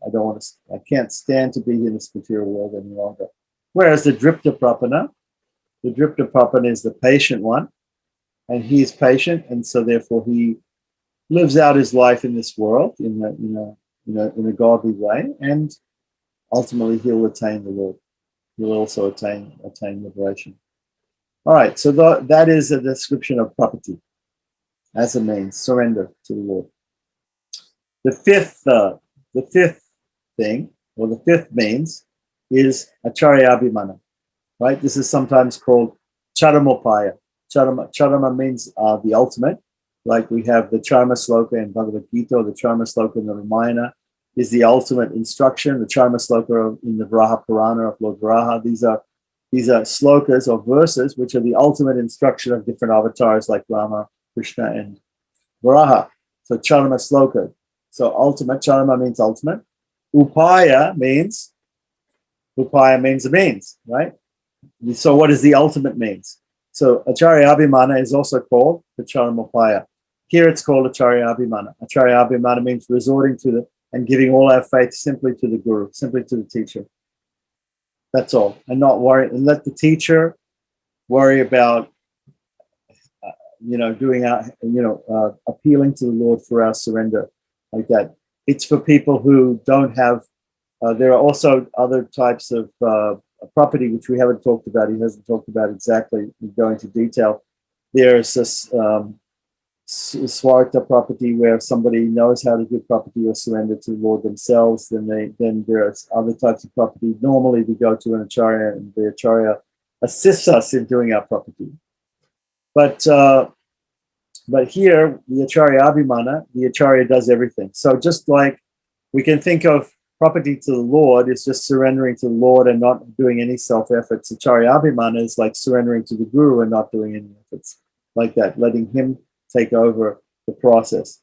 I can't stand to be in this material world any longer. Whereas the Dripta Prapana is the patient one, and he is patient, and so therefore he lives out his life in this world in a godly way, and ultimately he'll attain the Lord. you'll also attain liberation. All right, so that is a description of property as a means, surrender to the Lord. The fifth thing, or the fifth means, is acharyabhimana. Right? This is sometimes called charamopaya. Charama means the ultimate. Like we have the Charma Sloka in Bhagavad Gita, or the Charma Sloka in the Ramayana, is the ultimate instruction. The Charma Sloka in the Varaha Purana of Lord Varaha. These are slokas or verses which are the ultimate instruction of different avatars like Rama, Krishna, and Varaha. So Charma Sloka. So ultimate, Charma means ultimate. Upaya means a means, right? So what is the ultimate means? So Acharyabhimana is also called the Charamopaya. Here it's called Acharyabhimana. Acharyabhimana means resorting to and giving all our faith simply to the Guru, simply to the teacher. That's all. And not worry, and let the teacher worry about, doing our, appealing to the Lord for our surrender, like that. It's for people who don't have, there are also other types of property which we haven't talked about. He hasn't talked about exactly, go into detail. There's this swarta property where somebody knows how to give property or surrender to the Lord themselves. Then there's other types of property. Normally we go to an acharya, and the acharya assists us in doing our property. But here, the Acharyabhimana, the acharya does everything. So just like we can think of property to the Lord is just surrendering to the Lord and not doing any self-efforts. Acharyabhimana is like surrendering to the Guru and not doing any efforts, like that, letting him take over the process.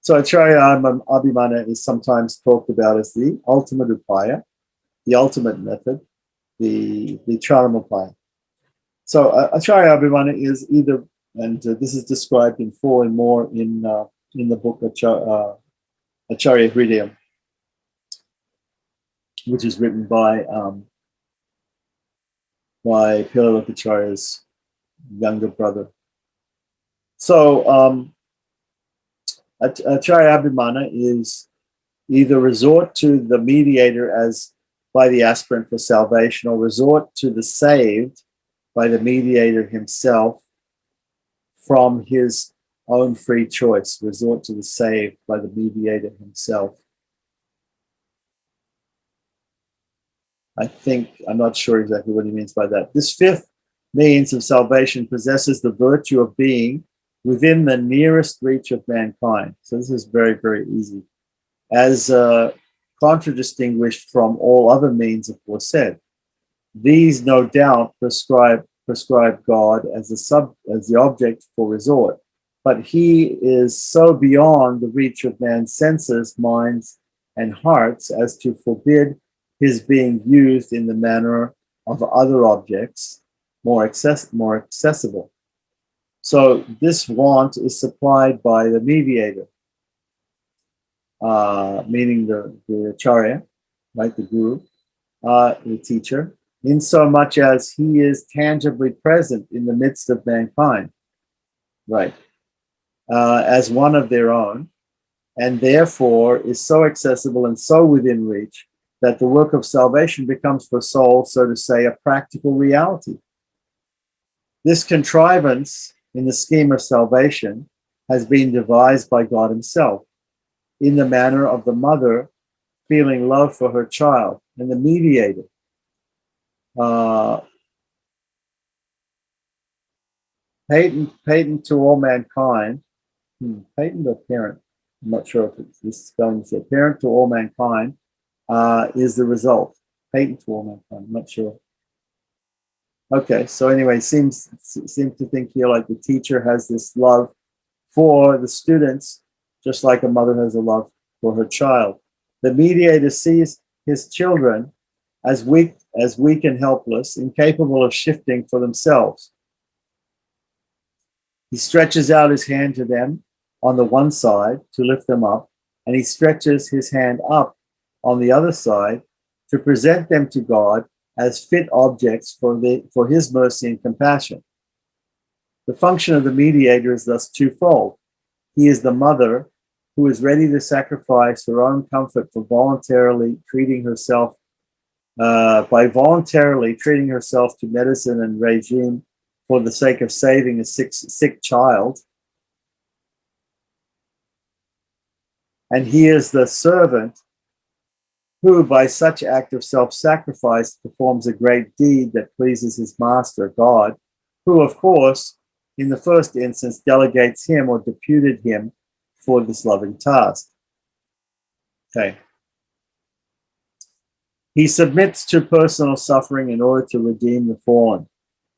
So Acharyabhimana is sometimes talked about as the ultimate upaya, the ultimate method, the charamopaya. So Acharyabhimana is either, and this is described in full and more in the book Acharya Hridayam, which is written by Pilalokacharya's younger brother. So Acharyabhimana is either resort to the mediator as by the aspirant for salvation, or resort to the saved by the mediator himself from his own free choice. Resort to the saved by the mediator himself. I'm not sure exactly what he means by that. This fifth means of salvation possesses the virtue of being within the nearest reach of mankind. So this is very, very easy. As contradistinguished from all other means aforesaid. These, no doubt, prescribe God as the object for resort, but he is so beyond the reach of man's senses, minds, and hearts as to forbid his being used in the manner of other objects more accessible. So this want is supplied by the mediator, meaning the acharya, right, the guru, the teacher, in so much as he is tangibly present in the midst of mankind, right, as one of their own, and therefore is so accessible and so within reach that the work of salvation becomes for souls, so to say, a practical reality. This contrivance in the scheme of salvation has been devised by God himself in the manner of the mother feeling love for her child and the mediator. Patent to all mankind, patent or parent, I'm not sure if this is going to say parent to all mankind, is the result. Patent to all mankind, I'm not sure. Okay, so anyway, seems to think here like the teacher has this love for the students, just like a mother has a love for her child. The mediator sees his children as weak and helpless, incapable of shifting for themselves. He stretches out his hand to them on the one side to lift them up, and he stretches his hand up on the other side to present them to God as fit objects for his mercy and compassion. The function of the mediator is thus twofold. He is the mother who is ready to sacrifice her own comfort for voluntarily treating herself by voluntarily treating herself to medicine and regime for the sake of saving a sick child. And he is the servant who, by such act of self-sacrifice, performs a great deed that pleases his master, God, who, of course, in the first instance, delegates him or deputed him for this loving task. Okay. He submits to personal suffering in order to redeem the fallen.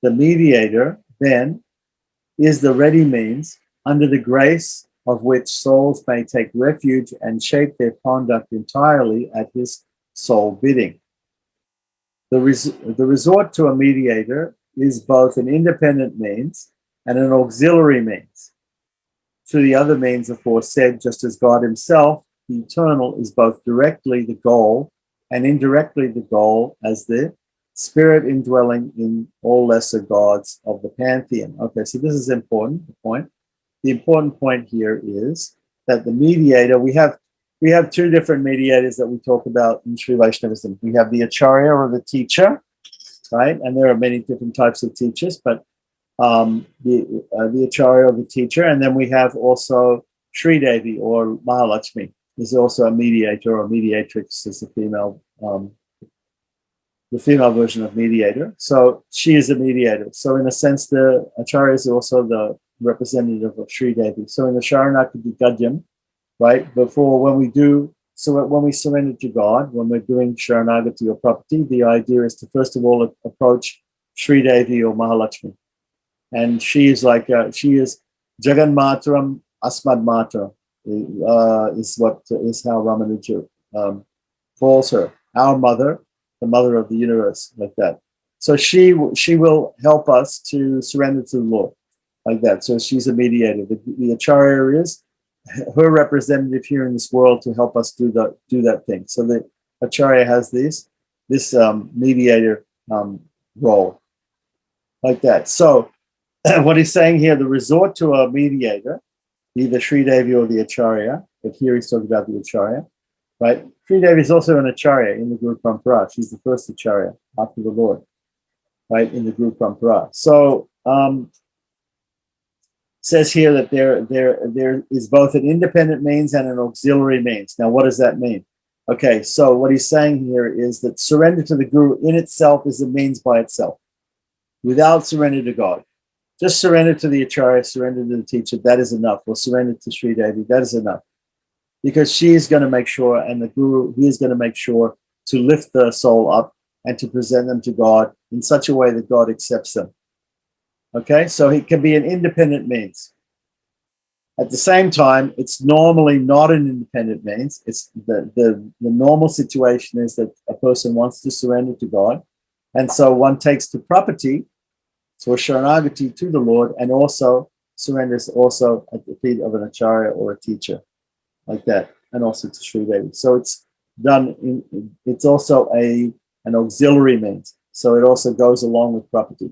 The mediator, then, is the ready means under the grace of which souls may take refuge and shape their conduct entirely at his sole bidding. The resort to a mediator is both an independent means and an auxiliary means to the other means aforesaid, just as God himself, the eternal, is both directly the goal and indirectly the goal as the spirit indwelling in all lesser gods of the pantheon. Okay, so this is important, the point. The important point here is that the mediator, we have two different mediators that we talk about in Sri Vaishnavism. We have the Acharya or the teacher, right? And there are many different types of teachers, but the Acharya or the teacher. And then we have also Sri Devi or Mahalakshmi is also a mediator or mediatrix is the female version of mediator. So she is a mediator. So in a sense, the Acharya is also the representative of Sri Devi. So in the Sharanagati Gadyam, right, when we surrender to God, when we're doing Sharanagati or property, the idea is to first of all approach Sri Devi or Mahalakshmi. And she is she is Jagan Matram Asmad Matra, is how Ramanuja calls her, our mother, the mother of the universe, like that. So she will help us to surrender to the Lord, like that. So she's a mediator. The Acharya is her representative here in this world to help us do that thing. So the Acharya has this mediator role, like that. So what he's saying here, the resort to a mediator, either Sri Devi or the Acharya, but here he's talking about the Acharya, right? Sri Devi is also an Acharya in the Guru Parampara. She's the first Acharya after the Lord, right, in the Guru Parampara. So says here that there is both an independent means and an auxiliary means. Now, what does that mean? Okay, so what he's saying here is that surrender to the Guru in itself is a means by itself, without surrender to God. Just surrender to the Acharya, surrender to the teacher, that is enough. Or surrender to Sri Devi, that is enough. Because she is going to make sure, and the Guru, he is going to make sure to lift the soul up and to present them to God in such a way that God accepts them. Okay, so it can be an independent means. At the same time, it's normally not an independent means. It's the normal situation is that a person wants to surrender to God, and so one takes to property, so Sharanagati to the Lord, and also surrenders also at the feet of an Acharya or a teacher, like that, and also to Sri Devi. So it's done. It's also an auxiliary means. So it also goes along with property.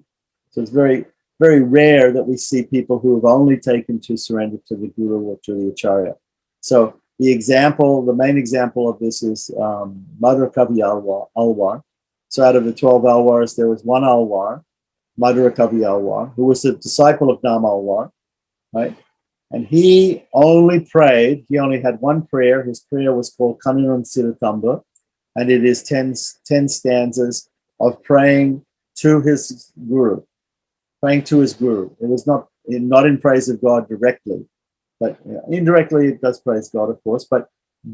So it's very, very rare that we see people who have only taken to surrender to the Guru or to the Acharya. So the main example of this is Madhura Kavi Alwar. So out of the 12 Alwars, there was one Alwar, Madhura Kavi Alwar, who was a disciple of Nam Alwar, right? And he only had one prayer. His prayer was called Kanunam Siratamba, and it is 10 stanzas of praying to his Guru. It was not in praise of God directly, but indirectly it does praise God, of course, but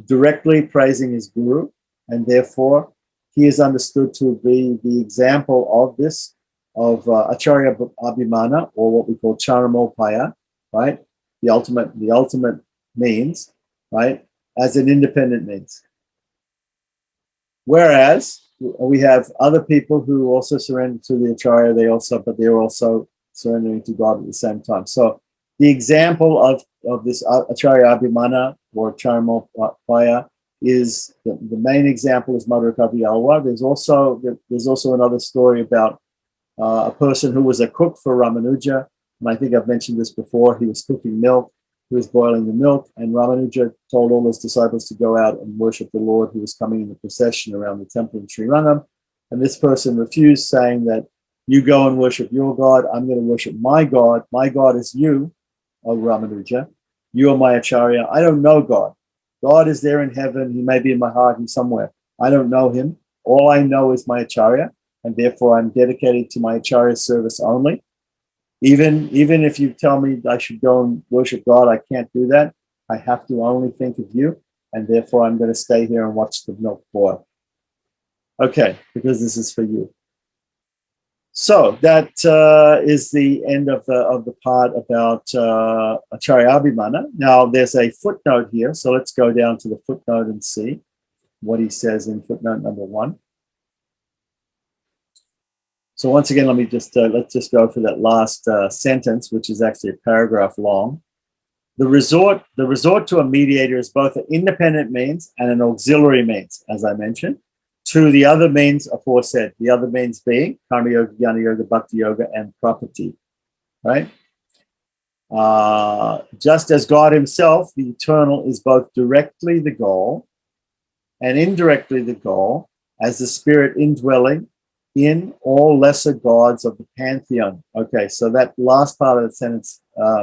directly praising his Guru, and therefore he is understood to be the example of this, of Acharya Abhimana, or what we call Charamopaya, right? The ultimate means, right? As an independent means. Whereas we have other people who also surrender to the Acharya, but they're also surrendering to God at the same time. So the example of this Acharya Abhimana or Charamopaya is the main example is Madhura Kavi Alwar. There's also another story about a person who was a cook for Ramanuja, and I think I've mentioned this before. He was cooking milk, he was boiling the milk, and Ramanuja told all his disciples to go out and worship the Lord who was coming in the procession around the temple in Srirangam. and this person refused, saying that you go and worship your God, I'm going to worship my God. My God is you, O Ramanuja. You are my Acharya. I don't know God. God is there in heaven. He may be in my heart and somewhere. I don't know him. All I know is my Acharya, and therefore I'm dedicated to my Acharya service only. Even if you tell me I should go and worship God, I can't do that. I have to only think of you, and therefore I'm going to stay here and watch the milk boil. Okay, because this is for you. So that is the end of the part about Acharya Abhimana. Now there's a footnote here, so let's go down to the footnote and see what he says in footnote number 1. So once again, let's just go for that last sentence, which is actually a paragraph long. The resort to a mediator is both an independent means and an auxiliary means, as I mentioned, to the other means aforesaid. The other means being Karma Yoga, Jnana Yoga, Bhakti Yoga, and Prapatti, right? Just as God himself, the eternal, is both directly the goal and indirectly the goal, as the spirit indwelling in all lesser gods of the pantheon. Okay, so that last part of the sentence,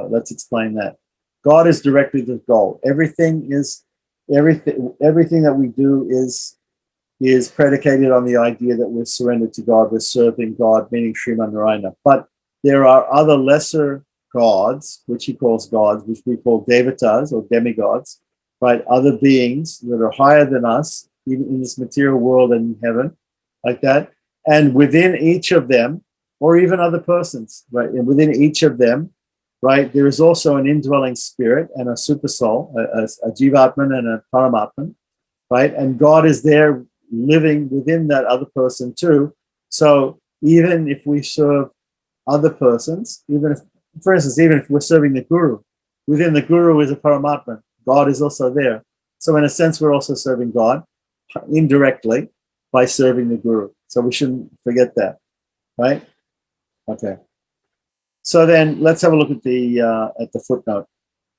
let's explain that. God is directly the goal. Everything that we do is predicated on the idea that we're surrendered to God, we're serving God, meaning Sriman Narayana. But there are other lesser gods, which he calls gods, which we call devatas or demigods, right? Other beings that are higher than us, even in this material world and in heaven, like that. And within each of them, or even other persons, right? And within each of them, right, there is also an indwelling spirit and a super soul, a jivatman and a paramatman, right? And God is there living within that other person too. So even if we serve other persons, even if we're serving the guru, within the guru is a paramatman. God is also there. So in a sense, we're also serving God indirectly by serving the guru. So we shouldn't forget that, right? Okay. So then let's have a look at the footnote.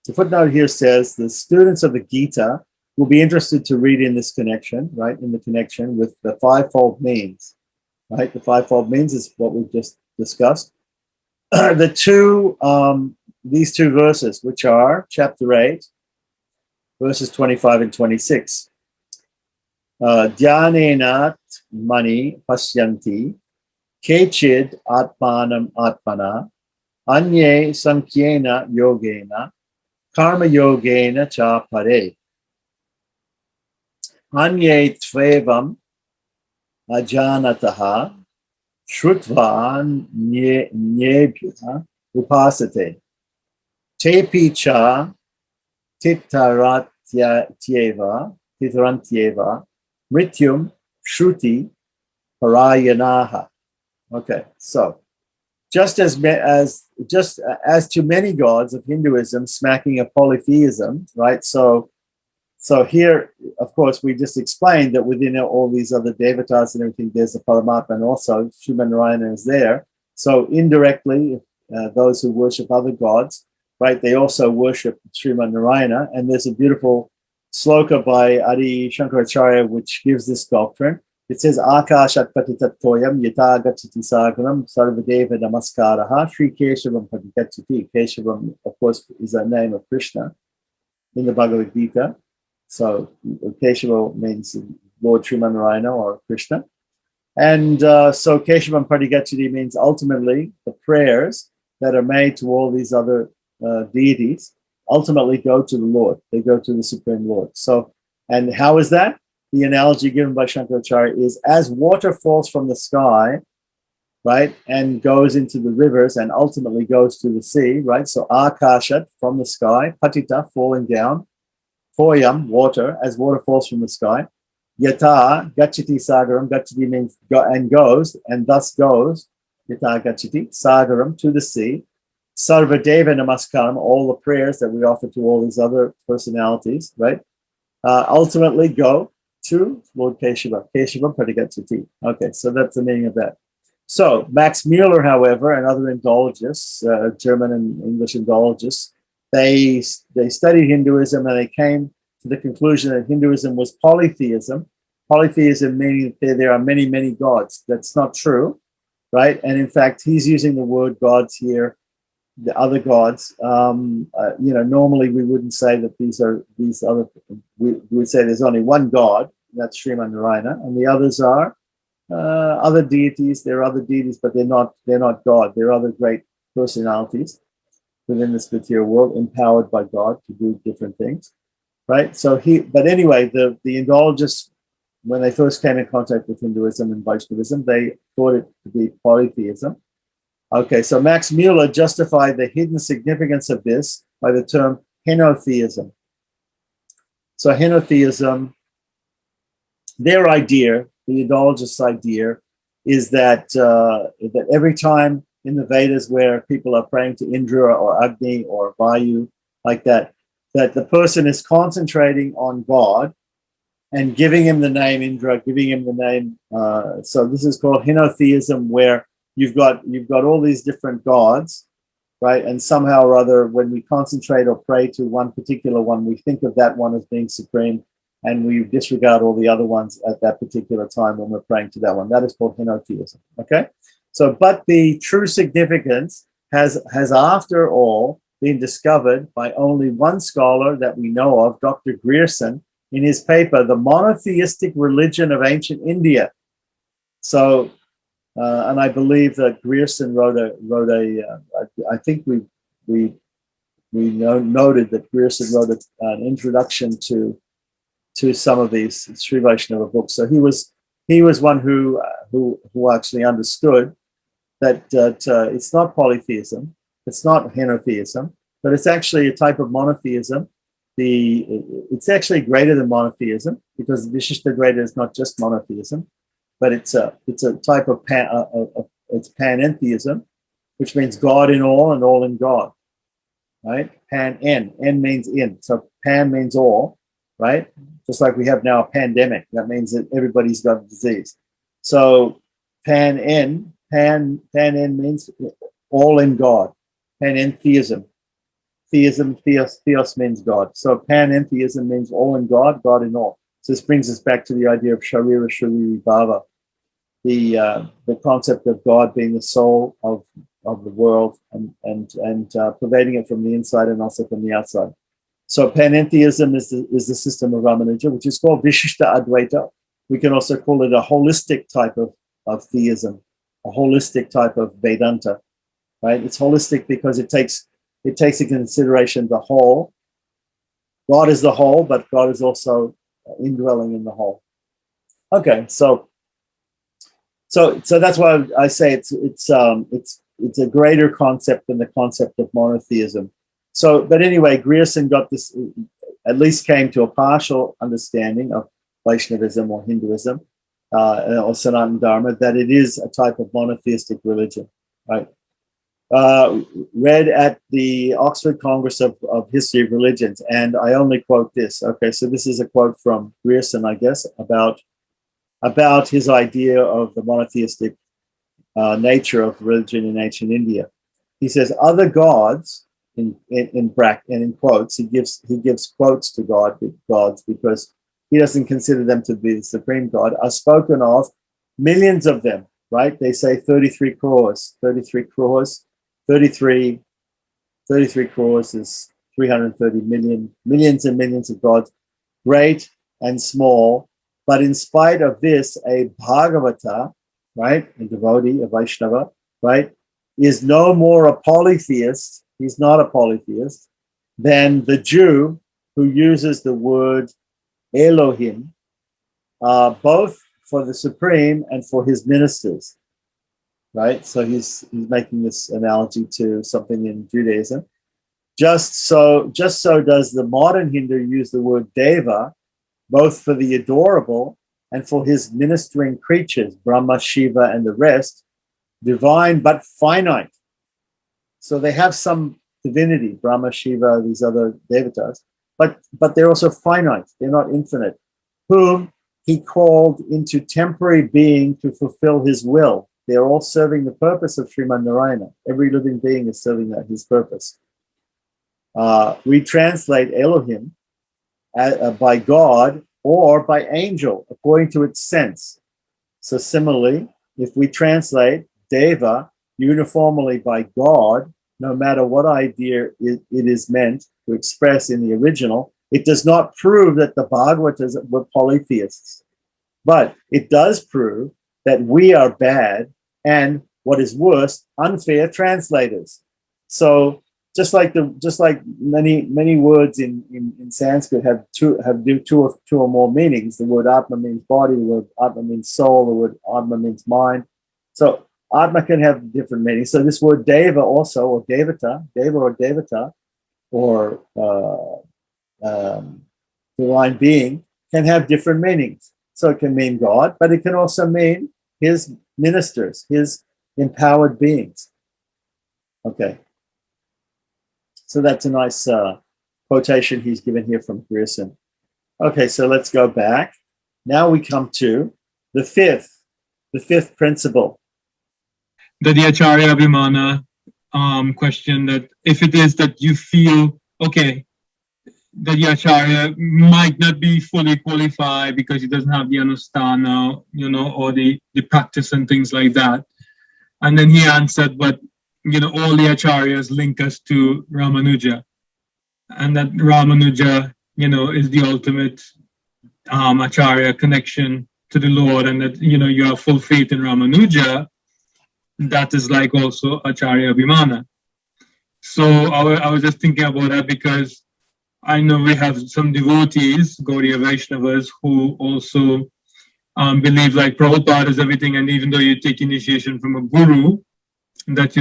The footnote here says the students of the Gita will be interested to read in this connection, right? In the connection with the fivefold means, right? The fivefold means is what we've just discussed. These two verses, which are chapter 8, verses 25 and 26. Dhyanenat mani pasyanti kechid atmanam atmana anye sankyena yogena karma yogena cha pare anye tvevam ajanataha shrutva nyebhya upasate tepi cha titarantyeva Mrityum Shruti Parayanaha. Okay, so just as to many gods of Hinduism smacking of polytheism, right? So here, of course, we just explained that within all these other devatas and everything, there's a Paramatma, and also Sriman Narayana is there. So indirectly, those who worship other gods, right? They also worship Sriman Narayana, and there's a beautiful sloka by Adi Shankaracharya which gives this doctrine. It says, Akashat patitatoyam yata gacchati saganam sarvadeva namaskaraha Sri Keshavam patigacchati. Keshavam, of course, is a name of Krishna in the Bhagavad Gita. So Keshava means Lord Sriman Narayana or Krishna. And so Keshavam patigacchati means ultimately the prayers that are made to all these other deities ultimately go to the Lord. They go to the Supreme Lord. So, and how is that? The analogy given by Shankaracharya is as water falls from the sky, right, and goes into the rivers and ultimately goes to the sea, right? So akashat, from the sky, patita, falling down, toyam, water, as water falls from the sky, yata, gachati sagaram, gachati means go and goes, and thus goes, yata gachati, sagaram, to the sea, Sarvadeva Namaskaram, all the prayers that we offer to all these other personalities, right? Ultimately go to Lord Keshava. Keshava Pratigacchati. Okay, so that's the meaning of that. So Max Mueller, however, and other Indologists, German and English Indologists, they studied Hinduism and they came to the conclusion that Hinduism was polytheism, Polytheism meaning that there are many, many gods. That's not true, right? And in fact, he's using the word gods here, the other gods. Normally we wouldn't say that these other. We would say there's only one God. That's Sriman Narayana, and the others are other deities. There are other deities, but they're not God. They're other great personalities within this material world, empowered by God to do different things, right? But anyway, the Indologists, when they first came in contact with Hinduism and Vaishnavism, they thought it to be polytheism. Okay, so Max Mueller justified the hidden significance of this by the term henotheism. So henotheism, their idea, the Indologists' idea, is that every time in the Vedas where people are praying to Indra or Agni or Vayu, like that the person is concentrating on God and giving him the name Indra, giving him the name. So this is called henotheism, where you've got all these different gods, right? And somehow or other, when we concentrate or pray to one particular one, we think of that one as being supreme, and we disregard all the other ones at that particular time when we're praying to that one. That is called henotheism. Okay. So, but the true significance has after all been discovered by only one scholar that we know of, Dr. Grierson, in his paper, The Monotheistic Religion of Ancient India. So, and I believe that Grierson wrote a I think we noted that Grierson wrote an introduction to some of these Sri Vaishnava books. So he was one who actually understood that it's not polytheism, it's not henotheism, but it's actually a type of monotheism. It's actually greater than monotheism, because Vishishtadvaita is not just monotheism, but it's a type of it's panentheism, which means God in all and all in God, right? Pan-en means in, so pan means all, right? Just like we have now a pandemic, that means that everybody's got a disease. So pan-en means all in God. Panentheism. Theos means God. So panentheism means all in God, God in all. So this brings us back to the idea of Sharira Shariri Bhava, the concept of God being the soul of the world and pervading it from the inside and also from the outside. So panentheism is the system of Ramanuja, which is called Vishishta Advaita. We can also call it a holistic type of theism, a holistic type of Vedanta, right? It's holistic because it takes into consideration the whole. God is the whole, but God is also indwelling in the whole. Okay, so that's why I say it's a greater concept than the concept of monotheism. So, but anyway, Grierson got this, at least came to a partial understanding of Vaishnavism or Hinduism or Sanatana Dharma, that it is a type of monotheistic religion, right? Read at the Oxford Congress of History of Religions, and I only quote this. Okay, so this is a quote from Grierson, I guess, about his idea of the monotheistic nature of religion in ancient India. He says, other gods, in bracket and in quotes, he gives quotes to gods because he doesn't consider them to be the supreme God, are spoken of, millions of them, right? They say 33 crores. 33 crores is 330 million, millions and millions of gods, great and small. But in spite of this, a Bhagavata, right, a devotee, a Vaishnava, right, is no more a polytheist, he's not a polytheist, than the Jew who uses the word Elohim, both for the supreme and for his ministers, right? So he's making this analogy to something in Judaism. Just so does the modern Hindu use the word Deva, both for the adorable and for his ministering creatures, Brahma, Shiva, and the rest, divine but finite. So they have some divinity, Brahma, Shiva, these other devatas, but they're also finite. They're not infinite. Whom he called into temporary being to fulfill his will. They're all serving the purpose of Sriman Narayana. Every living being is serving his purpose. We translate Elohim by God or by angel, according to its sense. So similarly, if we translate deva uniformly by God, no matter what idea it is meant to express in the original, it does not prove that the Bhagavatas were polytheists. But it does prove that we are bad and, what is worse, unfair translators. So just like many words in Sanskrit have two or more meanings. The word Atma means body, the word Atma means soul, the word Atma means mind. So Atma can have different meanings. So this word Deva also, or Devata, Deva or Devata, or divine being, can have different meanings. So it can mean God, but it can also mean his ministers, his empowered beings. Okay. So that's a nice quotation he's given here from Grierson. Okay, so let's go back. Now we come to the fifth principle. The Acharya Abhimana question, that if it is that you feel, okay, that the Acharya might not be fully qualified because he doesn't have the Anusthana, or the practice and things like that. And then he answered, but, all the Acharyas link us to Ramanuja. And that Ramanuja, is the ultimate Acharya connection to the Lord. And that, you have full faith in Ramanuja. That is like also Acharya Abhimana. So I was just thinking about that because I know we have some devotees, Gaudiya Vaishnavas, who also believe like Prabhupada is everything, and even though you take initiation from a guru, that,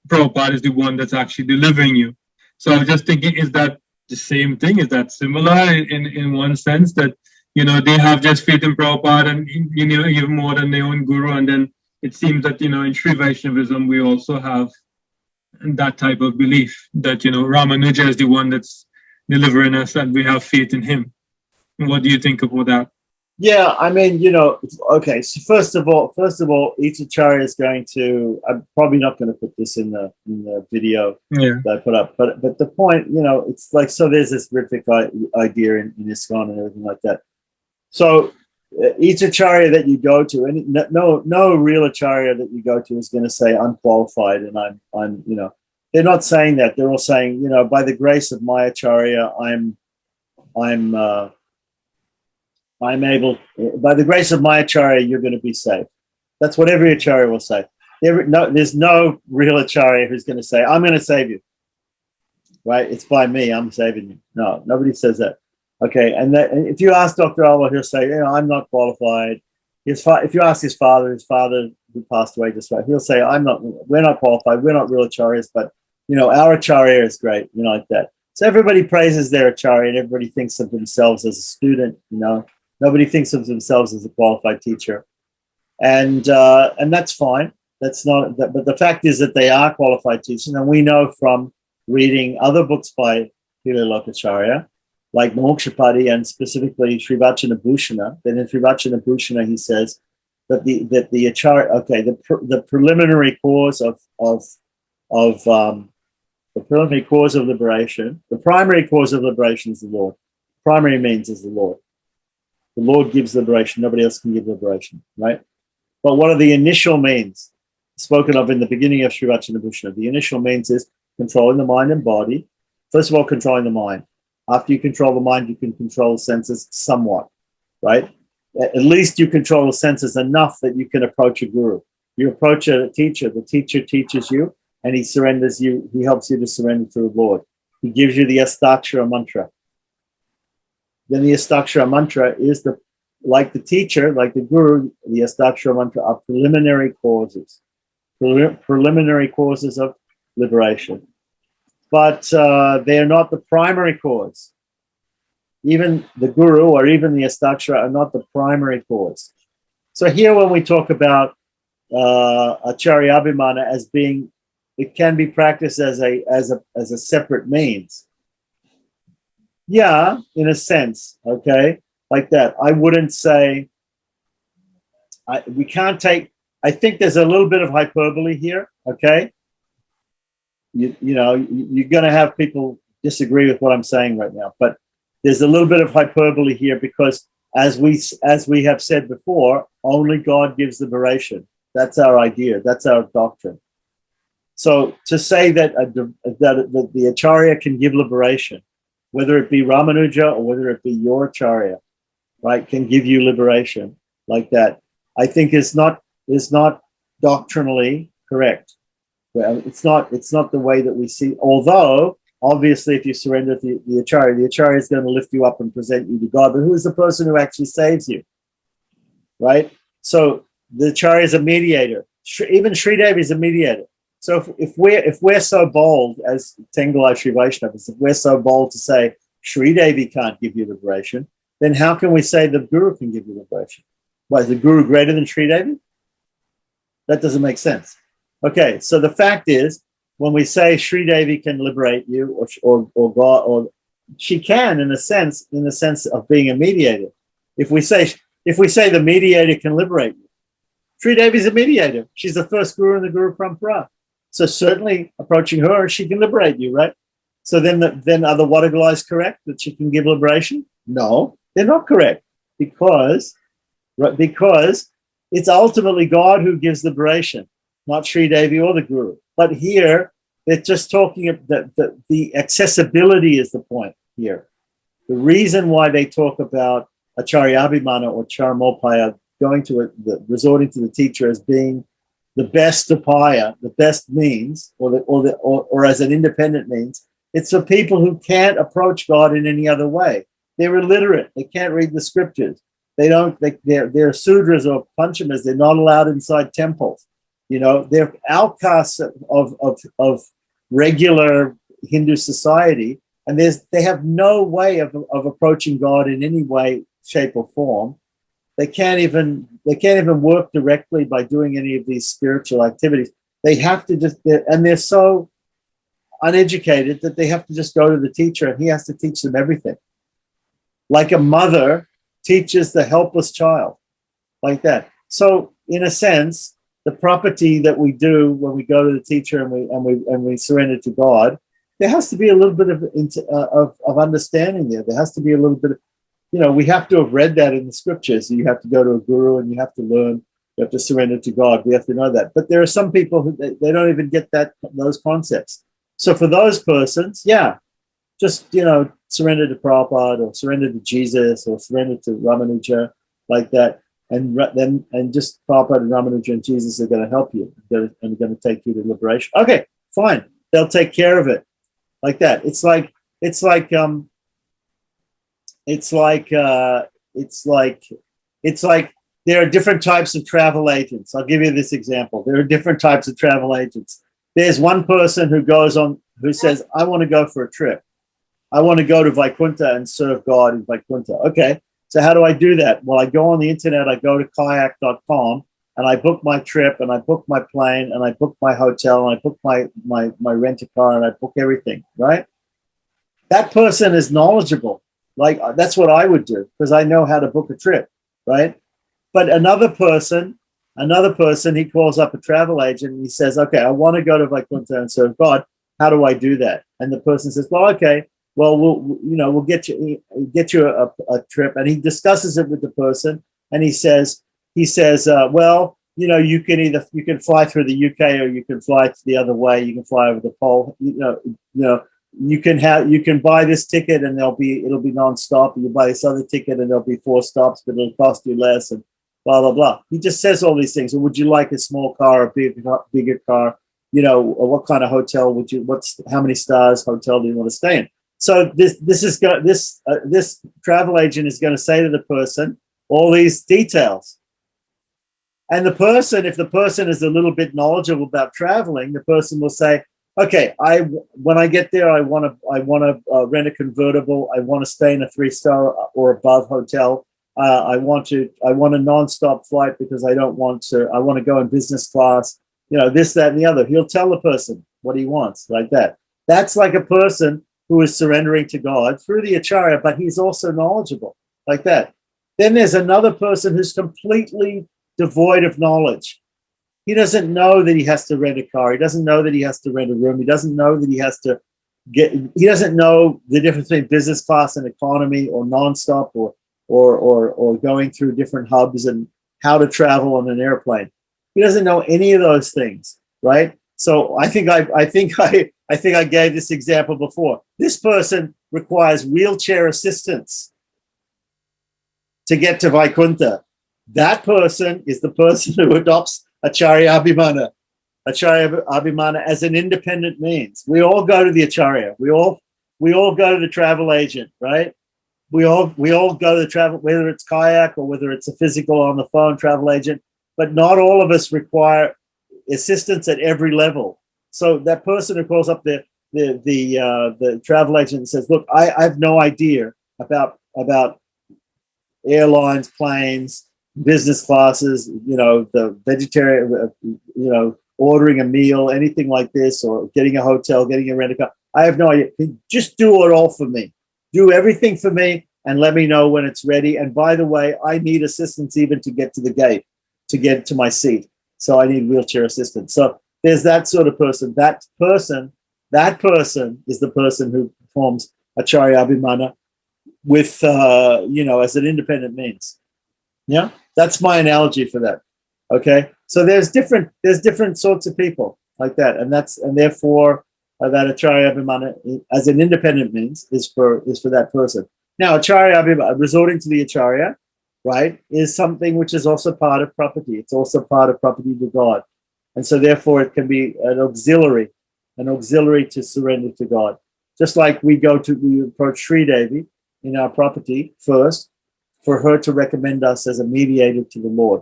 Prabhupada is the one that's actually delivering you. So I was just thinking, is that the same thing? Is that similar in one sense that, they have just faith in Prabhupada and, even more than their own guru, and then it seems that, in Sri Vaishnavism, we also have that type of belief that, Ramanuja is the one that's delivering us and we have faith in him. What do you think about that? Yeah, I mean, okay. So first of all, each acharya is going to. I'm probably not going to put this in the video that I put up, but the point, it's like, so there's this Ritvik idea in ISKCON and everything like that. So each acharya that you go to, and no real acharya that you go to is going to say I'm qualified and I'm they're not saying that. They're all saying, by the grace of my acharya, I'm able, by the grace of my acharya, you're going to be saved. That's what every acharya will say. There's no real acharya who's going to say, I'm going to save you. Right? It's by me, I'm saving you. No, nobody says that. Okay, and if you ask Dr. Alva, he'll say, I'm not qualified. If you ask his father who passed away just right, he'll say, we're not qualified, we're not real acharyas, but our acharya is great, like that. So everybody praises their acharya and everybody thinks of themselves as a student, Nobody thinks of themselves as a qualified teacher. And that's fine. That's not, but the fact is that they are qualified teachers, and we know from reading other books by Hililokacharya, like Mokshapati and specifically Srivachana Bhushana, then in Srivachana Bhushana he says that the acharya, okay, the preliminary cause of the preliminary cause of liberation, the primary cause of liberation is the Lord. Primary means is the Lord. The Lord gives liberation. Nobody else can give liberation, right? But what are the initial means spoken of in the beginning of Srivachana Bhushana? The initial means is controlling the mind and body. First of all, controlling the mind. After you control the mind, you can control the senses somewhat, right? At least you control the senses enough that you can approach a guru. You approach a teacher. The teacher teaches you, and he surrenders you. He helps you to surrender to the Lord. He gives you the Astakshara mantra. Then the Astakshara mantra is like the teacher, like the guru, the Astakshara mantra are preliminary causes. Preliminary causes of liberation. But they are not the primary cause. Even the guru or even the Astakshara are not the primary cause. So here when we talk about Acharya Abhimana as being, it can be practiced as a separate means. Yeah, in a sense, okay, like that. I wouldn't say, we can't take, I think there's a little bit of hyperbole here, okay? You're going to have people disagree with what I'm saying right now, but there's a little bit of hyperbole here because as we have said before, only God gives liberation. That's our idea. That's our doctrine. So to say that the Acharya can give liberation, whether it be Ramanuja or whether it be your Acharya, right, can give you liberation like that, I think is not doctrinally correct. Well, it's not the way that we see. Although obviously, if you surrender to the Acharya is going to lift you up and present you to God. But who is the person who actually saves you, right? So the Acharya is a mediator. Even Sridevi is a mediator. So if we're so bold as Tengalai Sri Vaishnavas, if we're so bold to say Sridevi can't give you liberation, then how can we say the Guru can give you liberation? Why, is the Guru greater than Sridevi? That doesn't make sense. Okay, so the fact is, when we say Sridevi can liberate you, or God, or she can in a sense of being a mediator. If we say the mediator can liberate you, Sridevi is a mediator. She's the first Guru in the Guru Parampara. So certainly approaching her, she can liberate you, right? So then are the Wadagalais correct that she can give liberation? No, they're not correct because it's ultimately God who gives liberation, not Sridevi or the Guru. But here, they're just talking about the accessibility is the point here. The reason why they talk about Acharyabhimana or Charamopaya resorting to the teacher as being the best upaya, the best means, or as an independent means, it's for people who can't approach God in any other way. They're illiterate. They can't read the scriptures. They're Sudras or Panchamas. They're not allowed inside temples. You know, they're outcasts of regular Hindu society, and they have no way of approaching God in any way, shape, or form. They can't even work directly by doing any of these spiritual activities. They have to they're so uneducated that they have to just go to the teacher, and he has to teach them everything. Like a mother teaches the helpless child, like that. So in a sense, the property that we do when we go to the teacher and we surrender to God, there has to be a little bit of understanding there. There has to be a little bit of, we have to have read that in the scriptures. You have to go to a guru and you have to learn. You have to surrender to God. We have to know that. But there are some people who they don't even get those concepts. So for those persons, just surrender to Prabhupada or surrender to Jesus or surrender to Ramanuja, like that. And just Prabhupada and Ramanuja and Jesus are going to help you and they're going to take you to liberation. Okay, fine. They'll take care of it, like that. It's like there are different types of travel agents. I'll give you this example. There are different types of travel agents. There's one person who says, I want to go for a trip. I want to go to Vaikuntha and serve God in Vaikuntha. Okay. So how do I do that? Well, I go on the internet, I go to kayak.com and I book my trip and I book my plane and I book my hotel and I book my rent-a-car and I book everything, right? That person is knowledgeable. Like that's what I would do because I know how to book a trip, right? But another person, he calls up a travel agent and he says, okay, I want to go to Vaikuntha and serve God. How do I do that? And the person says, well, okay. Well, we'll get you a trip, and he discusses it with the person, and he says, well, you can fly through the UK or you can fly the other way. You can fly over the pole. You can buy this ticket and it'll be nonstop. You buy this other ticket and there'll be 4 stops, but it'll cost you less, and blah blah blah. He just says all these things. Or would you like a small car or a bigger car? Or what kind of hotel would you? How many stars hotel do you want to stay in? So this travel agent is going to say to the person all these details, and if the person is a little bit knowledgeable about traveling, the person will say, "Okay, when I get there, I want to rent a convertible. I want to stay in a 3-star or above hotel. I want a nonstop flight because I want to go in business class. This, that, and the other." He'll tell the person what he wants, like that. That's like a person who is surrendering to God through the Acharya, but he's also knowledgeable, like that. Then there's another person who's completely devoid of knowledge. He doesn't know that he has to rent a car. He doesn't know that he has to rent a room. He doesn't know that he doesn't know the difference between business class and economy or nonstop or or going through different hubs and how to travel on an airplane. He doesn't know any of those things, right? So I think I gave this example before. This person requires wheelchair assistance to get to Vaikuntha. That person is the person who adopts Acharya Abhimana as an independent means. We all go to the Acharya. We all go to the travel agent, right? We all go to the travel, whether it's kayak or whether it's a physical on the phone travel agent, but not all of us require assistance at every level. So that person who calls up the travel agent and says, "Look, I have no idea about airlines, planes, business classes, the vegetarian, ordering a meal, anything like this, or getting a hotel, getting a rental car. I have no idea. Just do it all for me. Do everything for me and let me know when it's ready. And by the way, I need assistance even to get to the gate, to get to my seat. So I need wheelchair assistance." So there's that sort of person. That person is the person who performs Acharya Abhimana with, as an independent means. Yeah, that's my analogy for that. Okay, so there's different sorts of people like that, and therefore that Acharya Abhimana as an independent means is for that person. Now, Acharya Abhimana, resorting to the Acharya, right, is something which is also part of property. It's also part of property to God, and so therefore it can be an auxiliary to surrender to God. Just like we approach Sri Devi in our property first, for her to recommend us as a mediator to the Lord.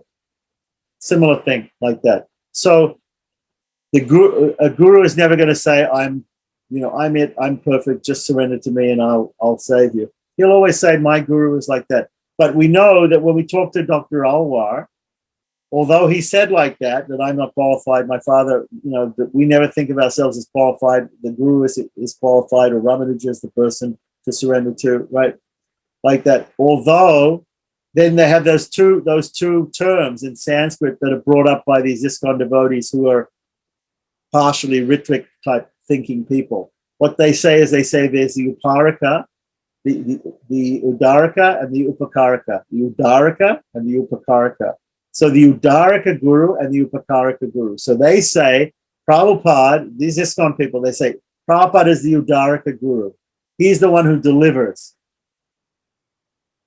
Similar thing like that. So a guru is never going to say, I'm perfect, just surrender to me and I'll save you. He'll always say, my guru is like that. But we know that when we talk to Dr. Alwar, although he said like that I'm not qualified, my father, that we never think of ourselves as qualified. The guru is qualified, or Ramanuja is the person to surrender to, right? Like that. Although then they have those two terms in Sanskrit that are brought up by these ISKCON devotees who are partially Ritwik type thinking people. What they say is there's the Uparaka, the Udaraka and the Upakaraka. The Udaraka and the Upakaraka. So the Udaraka Guru and the Upakaraka Guru. So they say, Prabhupada, these ISKCON people, they say, Prabhupada is the Udaraka Guru. He's the one who delivers.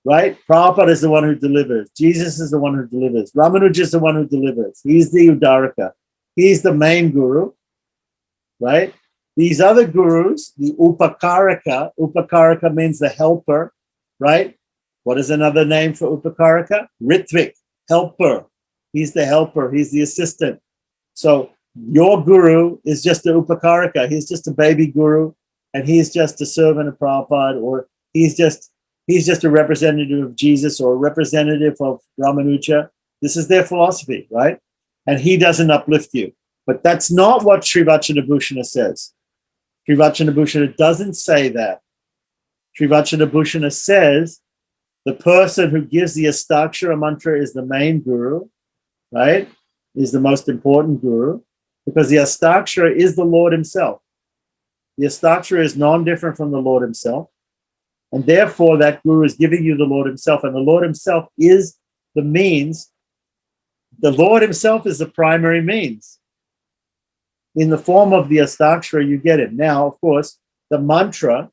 Right? Prabhupada is the one who delivers. Jesus is the one who delivers. Ramanuja is the one who delivers. He's the Udaraka. He's the main guru. Right? These other gurus, the Upakaraka means the helper. Right? What is another name for Upakaraka? Ritvik, helper. He's the helper. He's the assistant. So your guru is just the Upakaraka. He's just a baby guru, and he's just a servant of Prabhupada, or he's just a representative of Jesus or a representative of Ramanuja. This is their philosophy, right? And he doesn't uplift you. But that's not what Sri Vachanabhushana says. Sri Vachanabhushana doesn't say that. Sri Vachanabhushana says the person who gives the Astakshara mantra is the main guru, right? Is the most important guru, because the Astakshara is the Lord himself. The Astakshara is non-different from the Lord himself. And therefore, that guru is giving you the Lord himself. And the Lord himself is the means. The Lord himself is the primary means. In the form of the Astakshara, you get him. Now, of course, the mantra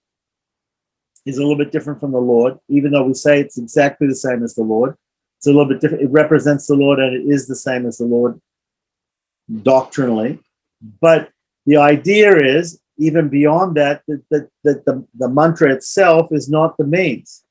is a little bit different from the Lord, even though we say it's exactly the same as the Lord. It's a little bit different. It represents the Lord, and it is the same as the Lord doctrinally. But the idea is, even beyond that, the mantra itself is not the means,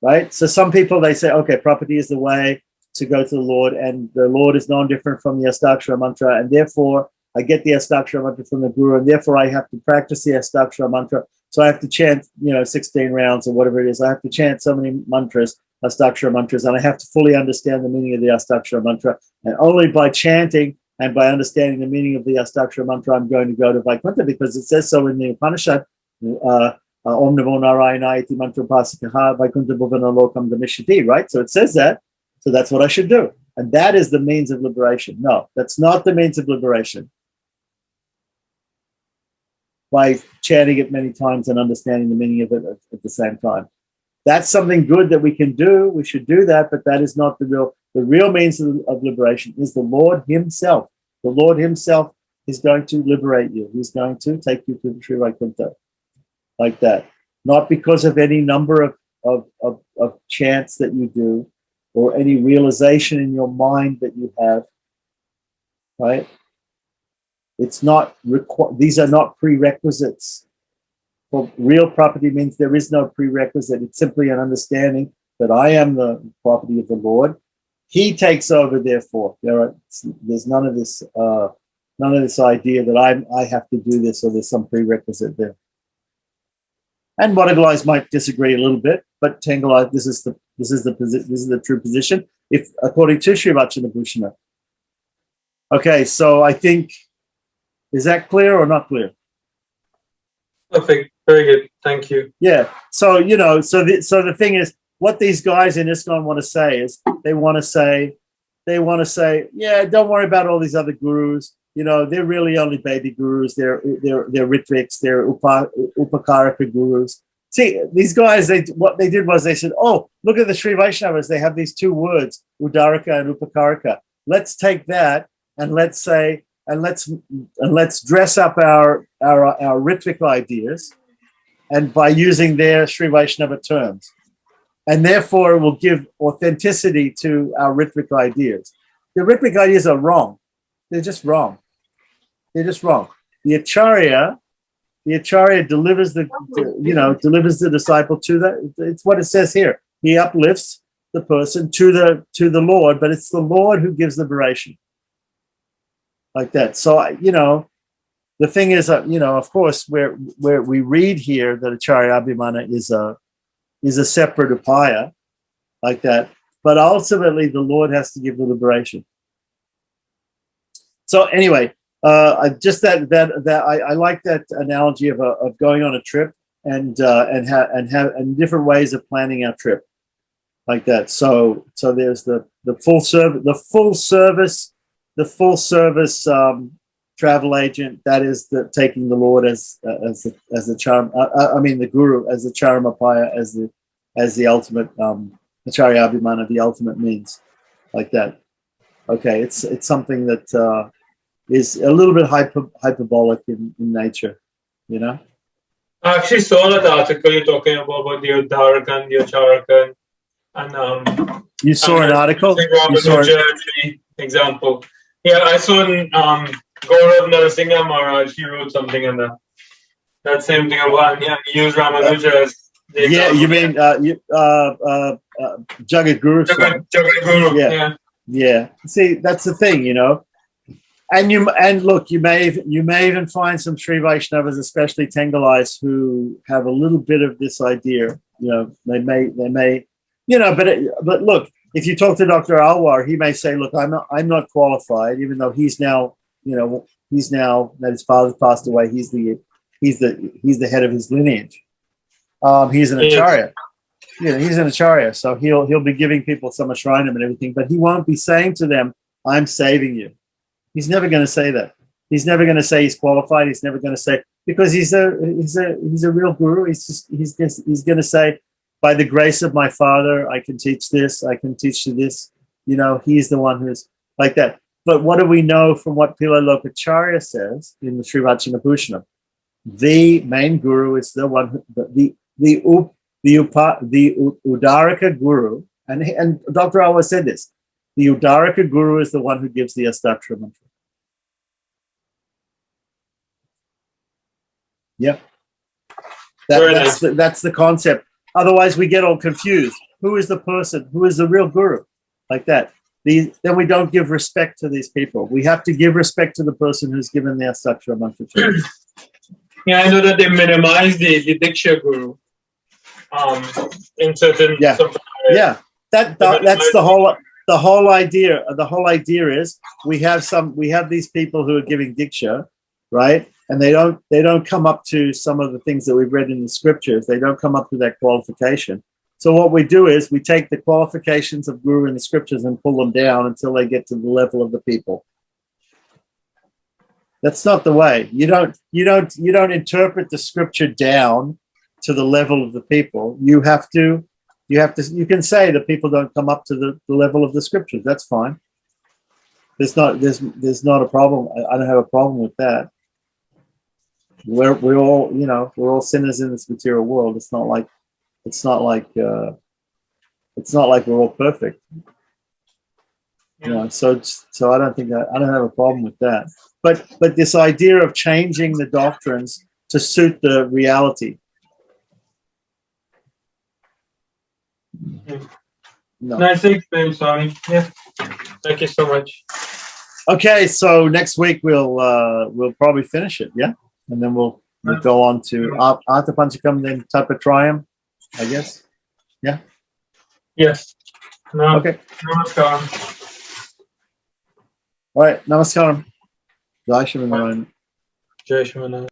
right? So some people, they say, okay, property is the way to go to the Lord, and the Lord is non-different from the Astakshara mantra, and therefore I get the Astakshara mantra from the Guru, and therefore I have to practice the Astakshara mantra. So I have to chant, 16 rounds or whatever it is. I have to chant so many mantras, Astakshara mantras, and I have to fully understand the meaning of the Astakshara mantra. And only by chanting and by understanding the meaning of the Astakshara mantra, I'm going to go to Vaikuntha, because it says so in the Upanishad, Om Namo Narayana iti mantra pasikaha Vaikuntha bhuvana lokam gamishati, right? So it says that. So that's what I should do. And that is the means of liberation. No, that's not the means of liberation. By chanting it many times and understanding the meaning of it at the same time. That's something good that we can do. We should do that, but that is not the real means of liberation is the Lord himself. The Lord himself is going to liberate you. He's going to take you to the Sri Vaikuntha like that. Not because of any number of chants that you do or any realization in your mind that you have, right? It's not these are not prerequisites. Well, real property means there is no prerequisite. It's simply an understanding that I am the property of the Lord. He takes over, therefore. There's none of this idea that I have to do this or there's some prerequisite there. And Bodhigalais might disagree a little bit, but Tengalai, this is the true position, if according to Sri Vachanabhushana. Okay, so I think, is that clear or not clear? Perfect. Very good. Thank you. Yeah. So, so the thing is, what these guys in ISKCON want to say is they want to say, yeah, don't worry about all these other gurus. They're really only baby gurus. They're Ritvaks. They're Upakaraka gurus. See, these guys, what they did was they said, oh, look at the Sri Vaishnavas. They have these two words, Udaraka and Upakaraka. Let's take that and let's say, and let's dress up our Ritvik ideas, and by using their Sri Vaishnava terms, and therefore it will give authenticity to our Ritvik ideas. The Ritvik ideas are wrong. They're just wrong. The Acharya delivers the disciple to that. It's what it says here. He uplifts the person to the Lord, but it's the Lord who gives liberation. Like that. So the thing is, of course, where we read here that Acharya Abhimana is a separate upaya, like that. But ultimately, the Lord has to give the liberation. So anyway, I like that analogy of going on a trip and different ways of planning our trip, like that. So there's the full service travel agent, that is taking the Lord as the charm. The Guru as the Charamapaya, as the ultimate Acharya Abhimana, the ultimate means, like that. Okay, it's something that is a little bit hyperbolic in nature, I actually saw that article you're talking about the Uddharakan, the Acharakan, and you saw an article. Example. Yeah, I saw Gaurav Narasimha Maharaj. He wrote something on that same thing about he used Ramanuja as the example. You mean Jagat Guru? Jagat Guru. Yeah. See, that's the thing, And look, you may even find some Sri Vaishnavas, especially Tengalais, who have a little bit of this idea. They may, but look. If you talk to Dr. Alwar, he may say, "Look, I'm not qualified," even though he's now that his father passed away. He's the head of his lineage. He's an acharya. He's an acharya, so he'll be giving people some ashranam and everything, but he won't be saying to them, "I'm saving you." He's never going to say that. He's never going to say he's qualified. He's never going to say, because he's a real guru. He's going to say, by the grace of my father, I can teach this, I can teach you this. He's the one who's like that. But what do we know from what Pillai Lokacharya says in the Sri Vachanabhushana? The main guru is the one, the Udaraka guru, and Dr. Alwa said this, the Udaraka guru is the one who gives the Astatara mantra. Yep. That's the concept. Otherwise, we get all confused. Who is the person? Who is the real guru? Like that. Then we don't give respect to these people. We have to give respect to the person who's given the Astatara mantra. Yeah, I know that they minimize the Diksha guru in certain. Yeah. That's the whole idea. The whole idea is we have these people who are giving Diksha, right? And they don't come up to some of the things that we've read in the scriptures. They don't come up to that qualification. So what we do is we take the qualifications of guru in the scriptures and pull them down until they get to the level of the people. That's not the way. You don't interpret the scripture down to the level of the people. You have to you can say that people don't come up to the level of the scriptures. That's fine. There's not a problem. I don't have a problem with that. We're all, we're all sinners in this material world. It's not like we're all perfect. So I don't have a problem with that. But this idea of changing the doctrines to suit the reality. No. Nice explain, Swami. Yeah. Thank you so much. Okay, so next week we'll probably finish it, yeah, and then we'll go on to Artha Pancakam, then Tapatrayam, I guess. Yeah. Yes. No. Okay. Namaskaram. All right. Namaskaram. Jai Shri Narayan. Jai Shri Narayan.